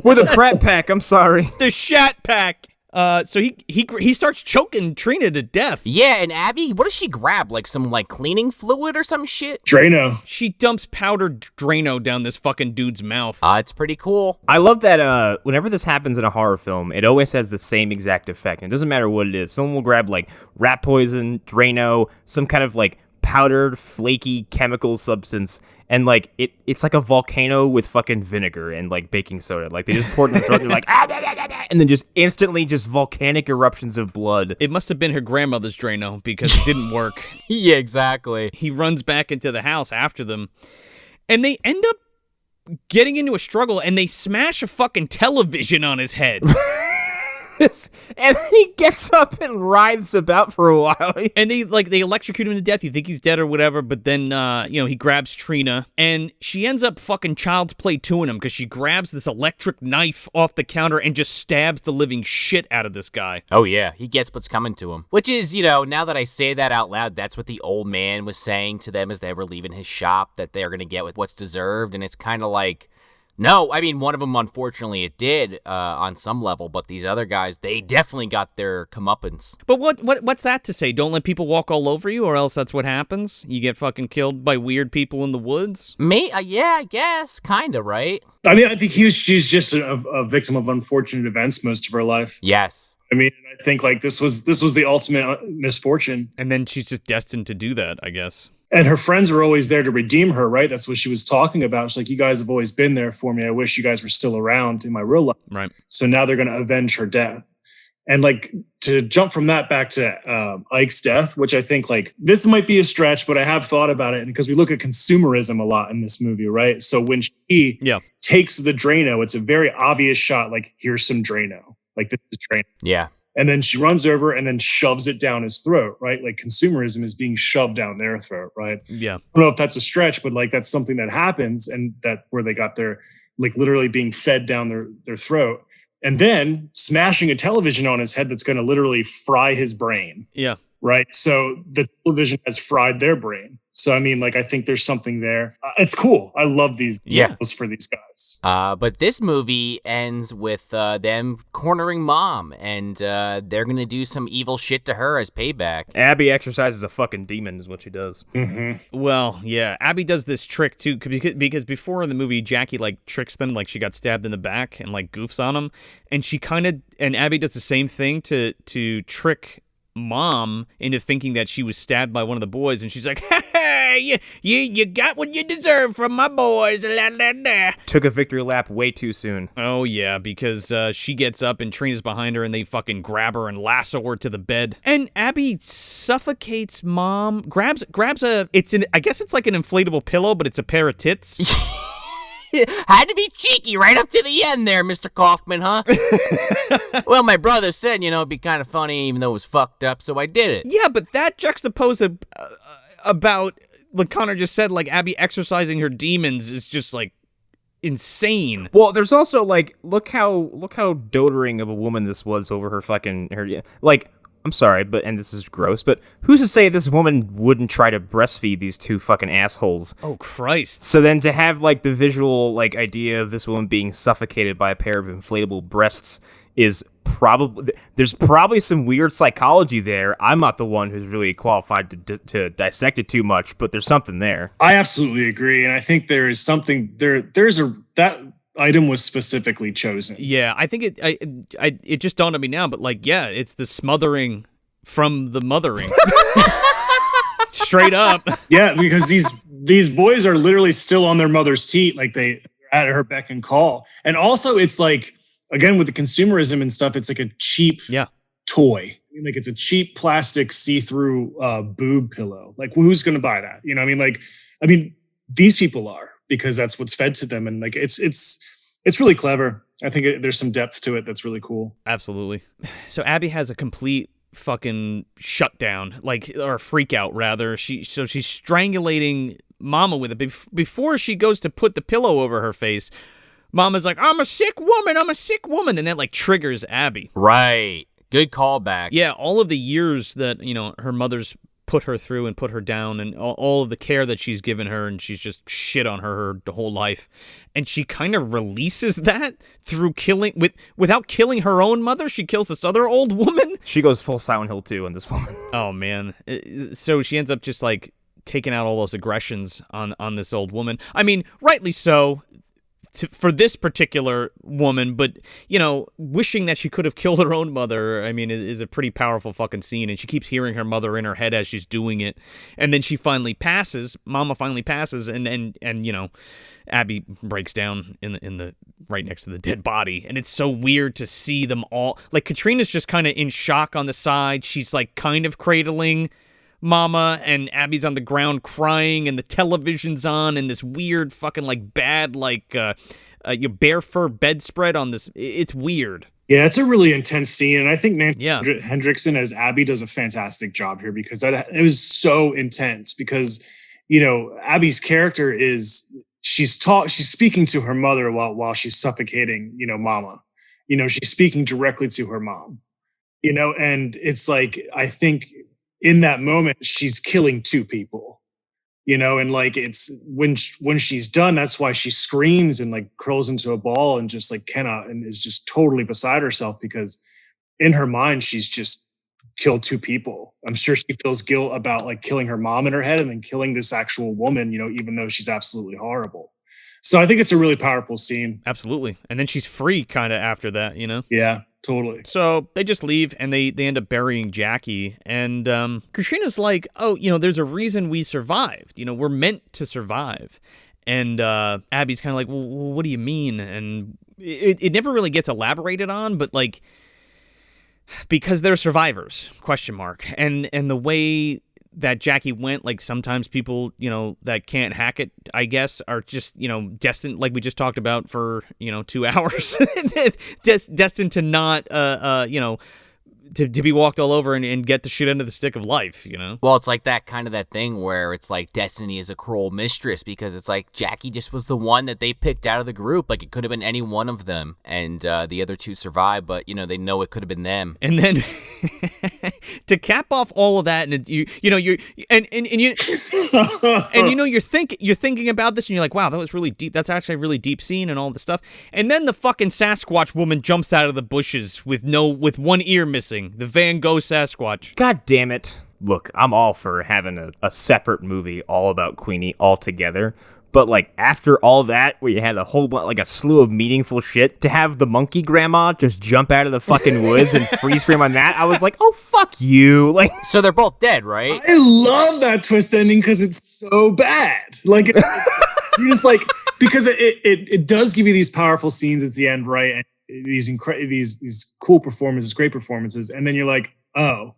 We're the crap pack. I'm sorry. The Shat Pack. So he starts choking Trina to death. Yeah, and Abby, what does she grab? Like some cleaning fluid or some shit? Drano. She dumps powdered Drano down this fucking dude's mouth. It's pretty cool. I love that whenever this happens in a horror film, it always has the same exact effect. And it doesn't matter what it is. Someone will grab like rat poison, Drano, some kind of like powdered, flaky chemical substance, and like it's like a volcano with fucking vinegar and like baking soda. Like they just pour it in the throat, they're like and then just instantly just volcanic eruptions of blood. It must have been her grandmother's Drano because it didn't work. Yeah, exactly. He runs back into the house after them, and they end up getting into a struggle, and they smash a fucking television on his head. And then he gets up and writhes about for a while. And they electrocute him to death. You think he's dead or whatever, but then he grabs Trina, and she ends up fucking child's play 2ing him because she grabs this electric knife off the counter and just stabs the living shit out of this guy. Oh yeah, he gets what's coming to him. Which is, now that I say that out loud, that's what the old man was saying to them as they were leaving his shop, that they're gonna get with what's deserved, and it's kind of like, no, I mean, one of them, unfortunately, it did on some level, but these other guys, they definitely got their comeuppance. But what's that to say? Don't let people walk all over you, or else that's what happens? You get fucking killed by weird people in the woods? Yeah, I guess, kind of, right? I mean, I think she's just a victim of unfortunate events most of her life. Yes. I mean, I think like this was the ultimate misfortune. And then she's just destined to do that, I guess. And her friends were always there to redeem her, right? That's what she was talking about. She's like, you guys have always been there for me. I wish you guys were still around in my real life. Right. So now they're going to avenge her death. And like to jump from that back to Ike's death, which I think like this might be a stretch, but I have thought about it. And because we look at consumerism a lot in this movie, right? So when she takes the Drano, it's a very obvious shot. Like, here's some Drano. Like, this is Drano. Yeah. And then she runs over and then shoves it down his throat, right? Like consumerism is being shoved down their throat, right? Yeah. I don't know if that's a stretch, but like that's something that happens, and that where they got their like literally being fed down their throat. And then smashing a television on his head that's going to literally fry his brain. Yeah. Right. So the television has fried their brain. So, I mean, like, I think there's something there. It's cool. I love these deals for these guys. But this movie ends with them cornering Mom, and they're going to do some evil shit to her as payback. Abby exercises a fucking demon is what she does. Mm-hmm. Well, yeah. Abby does this trick, too, because before in the movie, Jackie, like, tricks them, like, she got stabbed in the back and, like, goofs on them. And and Abby does the same thing to trick Mom into thinking that she was stabbed by one of the boys, and she's like, hey, you got what you deserve from my boys. La, la, la. Took a victory lap way too soon. Oh yeah, because she gets up and Trina's behind her, and they fucking grab her and lasso her to the bed, and Abby suffocates Mom, grabs a, I guess it's like an inflatable pillow, but it's a pair of tits. Had to be cheeky right up to the end there, Mr. Kaufman, huh? Well, my brother said, it'd be kind of funny even though it was fucked up, so I did it. Yeah, but that juxtaposed about, like Connor just said, like Abby exercising her demons is just like insane. Well, there's also like, look how doting of a woman this was over her like, I'm sorry, and this is gross, but who's to say this woman wouldn't try to breastfeed these two fucking assholes? Oh, Christ. So then to have, like, the visual, like, idea of this woman being suffocated by a pair of inflatable breasts is there's probably some weird psychology there. I'm not the one who's really qualified to dissect it too much, but there's something there. I absolutely agree, and I think there is something there. That item was specifically chosen. Yeah, I think it just dawned on me now, but like, yeah, it's the smothering from the mothering. Straight up. Yeah, because these boys are literally still on their mother's teat, like they're at her beck and call. And also it's like, again, with the consumerism and stuff, it's like a cheap toy. I mean, like it's a cheap plastic see-through boob pillow. Like, who's going to buy that? You know what I mean, these people are, because that's what's fed to them. And like, it's really clever. I think there's some depth to it that's really cool. Absolutely. So Abby has a complete fucking shutdown, or freak out rather. She's strangulating Momma with it. Before she goes to put the pillow over her face, Mama's like, I'm a sick woman, and that like triggers Abby. Right. Good callback. Yeah, all of the years that, her mother's put her through and put her down, and all of the care that she's given her, and she's just shit on her whole life. And she kind of releases that through without killing her own mother. She kills this other old woman. She goes full Silent Hill 2 on this one. Oh, man. So she ends up just like taking out all those aggressions on this old woman. I mean, rightly so. For this particular woman, but, wishing that she could have killed her own mother, I mean, is a pretty powerful fucking scene, and she keeps hearing her mother in her head as she's doing it, and then she finally passes, Momma finally passes, and Abby breaks down in the right next to the dead body, and it's so weird to see them all, like, Katrina's just kind of in shock on the side, she's, like, kind of cradling Momma, and Abby's on the ground crying, and the television's on, and this weird fucking like bad like your bear fur bedspread on this. It's weird. Yeah, it's a really intense scene, and I think Nancy Yeah. Hendrickson as Abby does a fantastic job here because it was so intense. Because Abby's character is she's speaking to her mother while she's suffocating Momma. She's speaking directly to her mom. And it's like I think. In that moment, she's killing two people, and like it's when she's done, that's why she screams and like curls into a ball and just like cannot and is just totally beside herself because in her mind, she's just killed two people. I'm sure she feels guilt about like killing her mom in her head and then killing this actual woman, even though she's absolutely horrible. So I think it's a really powerful scene. Absolutely. And then she's free kind of after that, Yeah. Totally. So they just leave and they end up burying Jackie. And Katrina's like, oh, there's a reason we survived. We're meant to survive. And Abby's kind of like, well, what do you mean? And it never really gets elaborated on, but like, because they're survivors, ? And the way that Jackie went, like sometimes people, that can't hack it, I guess, are just, destined, like we just talked about for, 2 hours, destined to not, to be walked all over and get the shit end of the stick of life, Well, it's like that thing where it's like destiny is a cruel mistress because it's like Jackie just was the one that they picked out of the group. Like it could have been any one of them, and the other two survived, but they know it could have been them. And then to cap off all of that, and you're thinking about this, and you're like, wow, that was really deep. That's actually a really deep scene and all this stuff. And then the fucking Sasquatch woman jumps out of the bushes with one ear missing. The Van Gogh Sasquatch. God damn it. Look, I'm all for having a separate movie all about Queenie altogether. But like after all that, where you had a whole like a slew of meaningful shit, to have the monkey grandma just jump out of the fucking woods and freeze frame on that, I was like, oh fuck you. Like, so they're both dead, right? I love that twist ending because it's so bad. Like you just like because it does give you these powerful scenes at the end, right? And these cool performances, great performances, and then you're like, oh,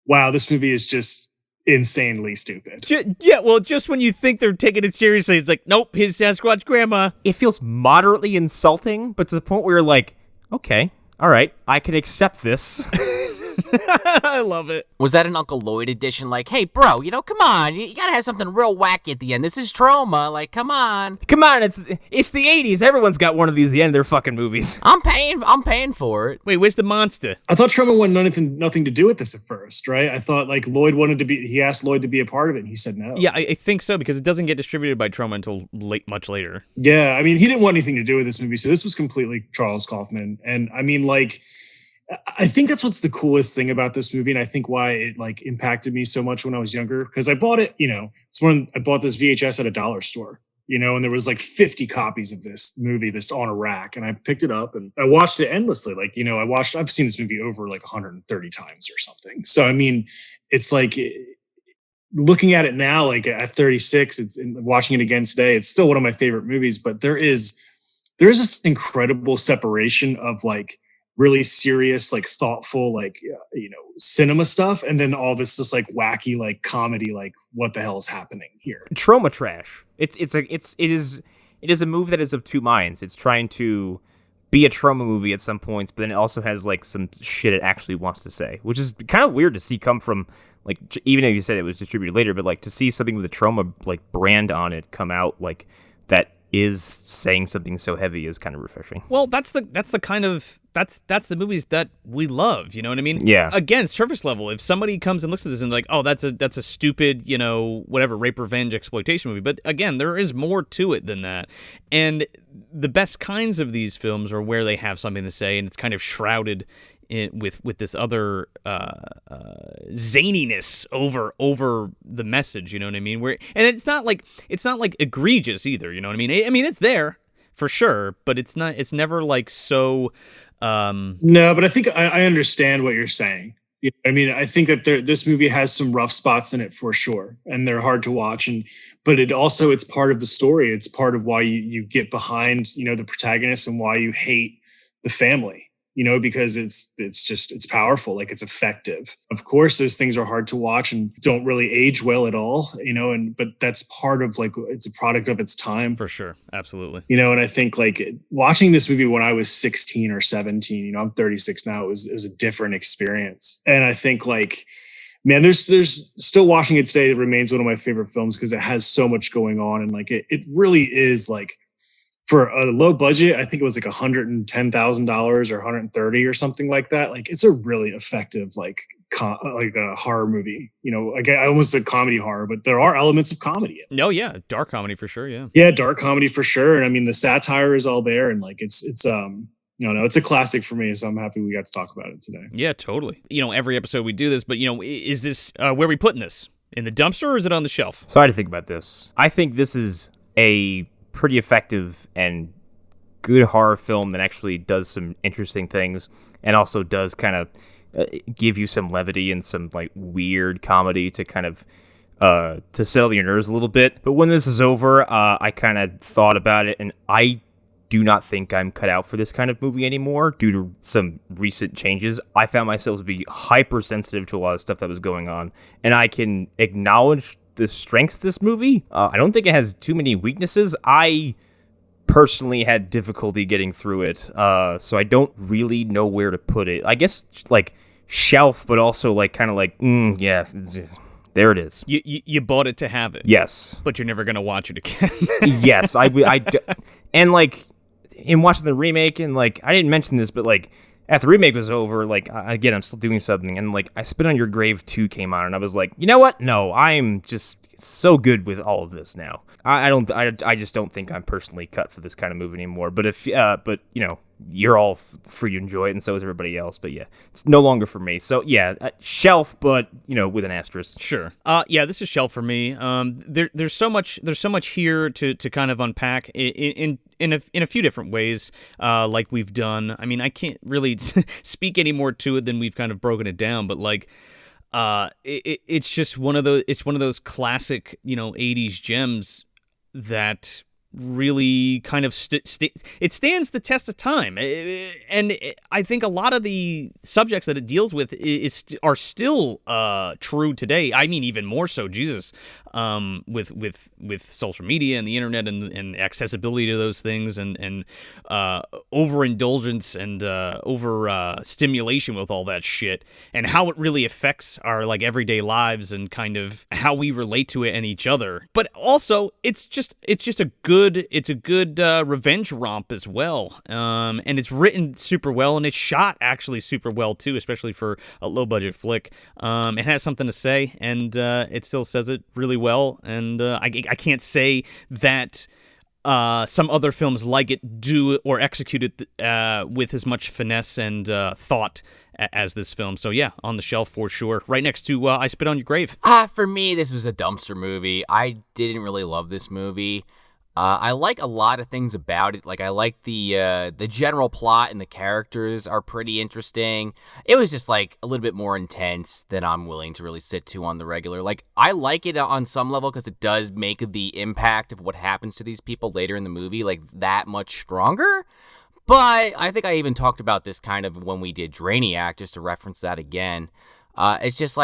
wow, this movie is just insanely stupid. Yeah, well, just when you think they're taking it seriously, it's like, nope, his Sasquatch grandma. It feels moderately insulting, but to the point where you're like, okay, all right, I can accept this. I love it. Was that an Uncle Lloyd edition? Like, hey, bro, come on. You gotta have something real wacky at the end. This is trauma. Like, come on. Come on, it's the 80s. Everyone's got one of these at the end of their fucking movies. I'm paying for it. Wait, where's the monster? I thought Trauma wanted nothing to do with this at first, right? I thought like he asked Lloyd to be a part of it, and he said no. Yeah, I think so, because it doesn't get distributed by Trauma until much later. Yeah, I mean, he didn't want anything to do with this movie, so this was completely Charles Kaufman. And I mean, like, I think that's what's the coolest thing about this movie, and I think why it like impacted me so much when I was younger, because I bought it, it's when I bought this VHS at a dollar store, and there was like 50 copies of this movie that's on a rack, and I picked it up and I watched it endlessly. Like, I've seen this movie over like 130 times or something. So, I mean, it's like looking at it now, like at 36, it's watching it again today, it's still one of my favorite movies, but there is this incredible separation of like really serious, like thoughtful, like, cinema stuff. And then all this just like wacky, like comedy, like what the hell is happening here? Trauma trash. It is a movie that is of two minds. It's trying to be a trauma movie at some points, but then it also has like some shit it actually wants to say, which is kind of weird to see come from, like, even though you said it was distributed later, but like to see something with a trauma like brand on it come out like that is saying something so heavy is kind of refreshing. Well, that's the movies that we love, you know what I mean? Yeah. Again, surface level. If somebody comes and looks at this and like, oh, that's a stupid, whatever, rape, revenge, exploitation movie. But again, there is more to it than that. And the best kinds of these films are where they have something to say, and it's kind of shrouded with this other zaniness over the message, you know what I mean? And it's not like egregious either, you know what I mean? I mean, it's there for sure, but it's never like so. No, but I think I understand what you're saying. I mean, I think that this movie has some rough spots in it for sure, and they're hard to watch. But it's part of the story. It's part of why you get behind, the protagonist, and why you hate the family. Because it's powerful, like it's effective. Of course, those things are hard to watch and don't really age well at all, but that's part of it's a product of its time. For sure. Absolutely. And I think watching this movie when I was 16 or 17, I'm 36 now, it was a different experience. And I think man, there's still watching it today. It remains one of my favorite films because it has so much going on. And it really is for a low budget, I think it was $110,000 or $130 or something like that. It's a really effective, a horror movie. I almost said comedy horror, but there are elements of comedy. No, yeah, dark comedy for sure. Yeah, yeah, dark comedy for sure. And I mean, the satire is all there, and it's a classic for me. So I'm happy we got to talk about it today. Yeah, totally. Every episode we do this, but is this where are we putting this, in the dumpster or is it on the shelf? So I had to think about this. I think this is a pretty effective and good horror film that actually does some interesting things and also does kind of give you some levity and some weird comedy to kind of to settle your nerves a little bit. But when this is over, I kind of thought about it, and I do not think I'm cut out for this kind of movie anymore due to some recent changes. I found myself to be hypersensitive to a lot of stuff that was going on, and I can acknowledge the strengths of this movie. I don't think it has too many weaknesses. I personally had difficulty getting through it, so I don't really know where to put it. I guess shelf, but also yeah, there it is. You bought it to have it. Yes, but you're never gonna watch it again. Yes, and in watching the remake, and I didn't mention this, but after the remake was over, again, I'm still doing something, and I Spit on Your Grave 2 came out, and I was like, you know what? No, I'm just so good with all of this now. I just don't think I'm personally cut for this kind of movie anymore. But you're all free to enjoy it, and so is everybody else. But yeah, it's no longer for me. So yeah, shelf, but with an asterisk. Sure. Yeah, this is shelf for me. There's so much here to kind of unpack in a few different ways, like we've done. I mean, I can't really speak any more to it than we've kind of broken it down, but it's just one of those classic 80s gems that really kind of it stands the test of time, and I think a lot of the subjects that it deals with are still true today. I mean, even more so. Jesus, with social media and the internet and accessibility to those things and overindulgence and over stimulation with all that shit, and how it really affects our everyday lives and kind of how we relate to it and each other. But also, it's just a good revenge romp as well, and it's written super well, and it's shot actually super well too, especially for a low budget flick. It has something to say, and it still says it really well, and I can't say that some other films like it do or execute it with as much finesse and thought as this film. So yeah, on the shelf for sure, right next to I Spit on Your Grave. For me, this was a dumpster movie. I didn't really love this movie. I like a lot of things about it. I like the general plot, and the characters are pretty interesting. It was just a little bit more intense than I'm willing to really sit to on the regular. I like it on some level because it does make the impact of what happens to these people later in the movie that much stronger. But I think I even talked about this kind of when we did Drainiac, just to reference that again. It's just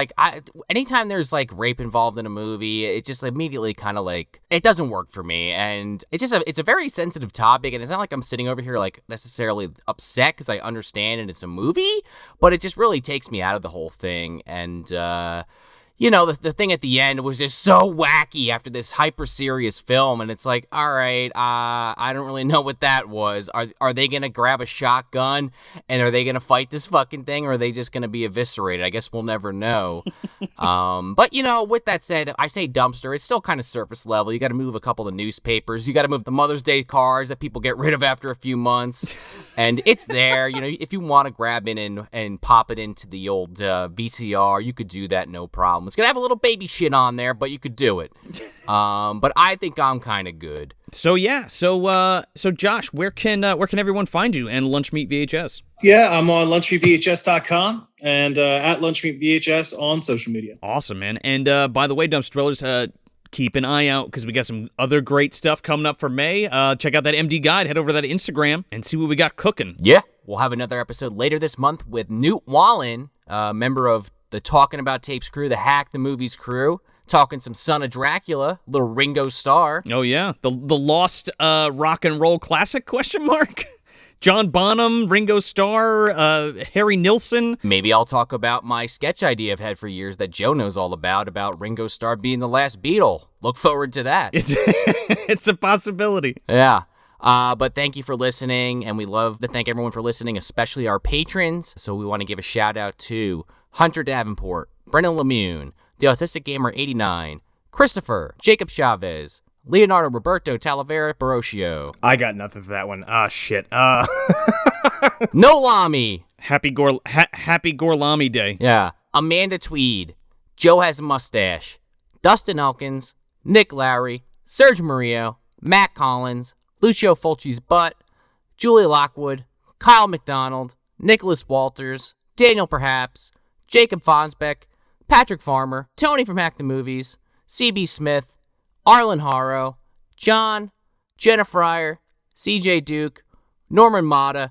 anytime there's rape involved in a movie, it just immediately kind of it doesn't work for me. And it's a very sensitive topic, and it's not like I'm sitting over here necessarily upset because I understand and it's a movie, but it just really takes me out of the whole thing. And you know, the thing at the end was just so wacky after this hyper serious film, and it's like, all right, I don't really know what that was. Are they gonna grab a shotgun and are they gonna fight this fucking thing, or are they just gonna be eviscerated? I guess we'll never know. But you know, with that said, I say dumpster. It's still kind of surface level. You got to move a couple of newspapers. You got to move the Mother's Day cards that people get rid of after a few months, and it's there. You know, if you want to grab in and pop it into the old VCR, you could do that, no problem. It's gonna have a little baby shit on there, but you could do it. But I think I'm kind of good. So yeah, so Josh, where can everyone find you and Lunchmeat VHS? Yeah, I'm on lunchmeatvhs.com and at lunchmeatvhs on social media. Awesome, man. And by the way, Dumpster Dwellers, keep an eye out because we got some other great stuff coming up for May. Check out that MD guide. Head over to that Instagram and see what we got cooking. Yeah, we'll have another episode later this month with Newt Wallen, member of the Talking About Tapes crew, the Hack the Movies crew, talking some Son of Dracula, little Ringo Starr. Oh yeah, the lost rock and roll classic ? John Bonham, Ringo Starr, Harry Nilsson. Maybe I'll talk about my sketch idea I've had for years that Joe knows all about Ringo Starr being the last Beatle. Look forward to that. It's a possibility. Yeah. But thank you for listening, and we love to thank everyone for listening, especially our patrons. So we want to give a shout out to Hunter Davenport, Brennan Lemune, The Autistic Gamer 89, Christopher, Jacob Chavez, Leonardo Roberto Talavera Barocio. I got nothing for that one. Shit. No Lamy. Happy Gorlami Day. Yeah. Amanda Tweed, Joe Has a Mustache, Dustin Elkins, Nick Lowry, Serge Murillo, Matt Collins, Lucio Fulci's Butt, Julie Lockwood, Kyle McDonald, Nicholas Walters, Daniel Perhaps, Jacob Fonsbeck, Patrick Farmer, Tony from Hack the Movies, CB Smith, Arlen Haro, John, Jenna Fryer, CJ Duke, Norman Mata,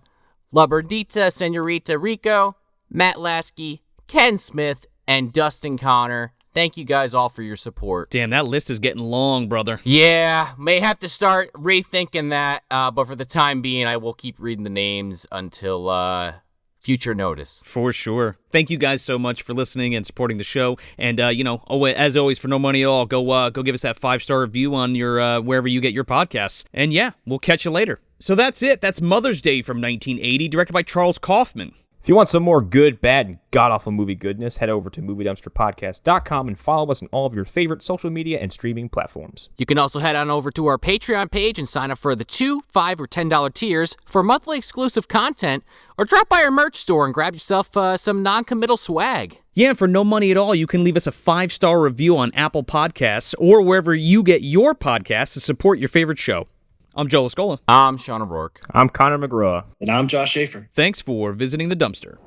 La Burdita Senorita Rico, Matt Lasky, Ken Smith, and Dustin Connor. Thank you guys all for your support. Damn, that list is getting long, brother. Yeah, may have to start rethinking that, but for the time being, I will keep reading the names until future notice. For sure. Thank you guys so much for listening and supporting the show. And, as always, for no money at all, go give us that 5-star review on your wherever you get your podcasts. And, yeah, we'll catch you later. So that's it. That's Mother's Day from 1980, directed by Charles Kaufman. If you want some more good, bad, and god-awful movie goodness, head over to MovieDumpsterPodcast.com and follow us on all of your favorite social media and streaming platforms. You can also head on over to our Patreon page and sign up for the $2, $5, or $10 tiers for monthly exclusive content, or drop by our merch store and grab yourself some non-committal swag. Yeah, for no money at all, you can leave us a 5-star review on Apple Podcasts or wherever you get your podcasts to support your favorite show. I'm Joe Lascola. I'm Sean O'Rourke. I'm Connor McGraw. And I'm Josh Schafer. Thanks for visiting the dumpster.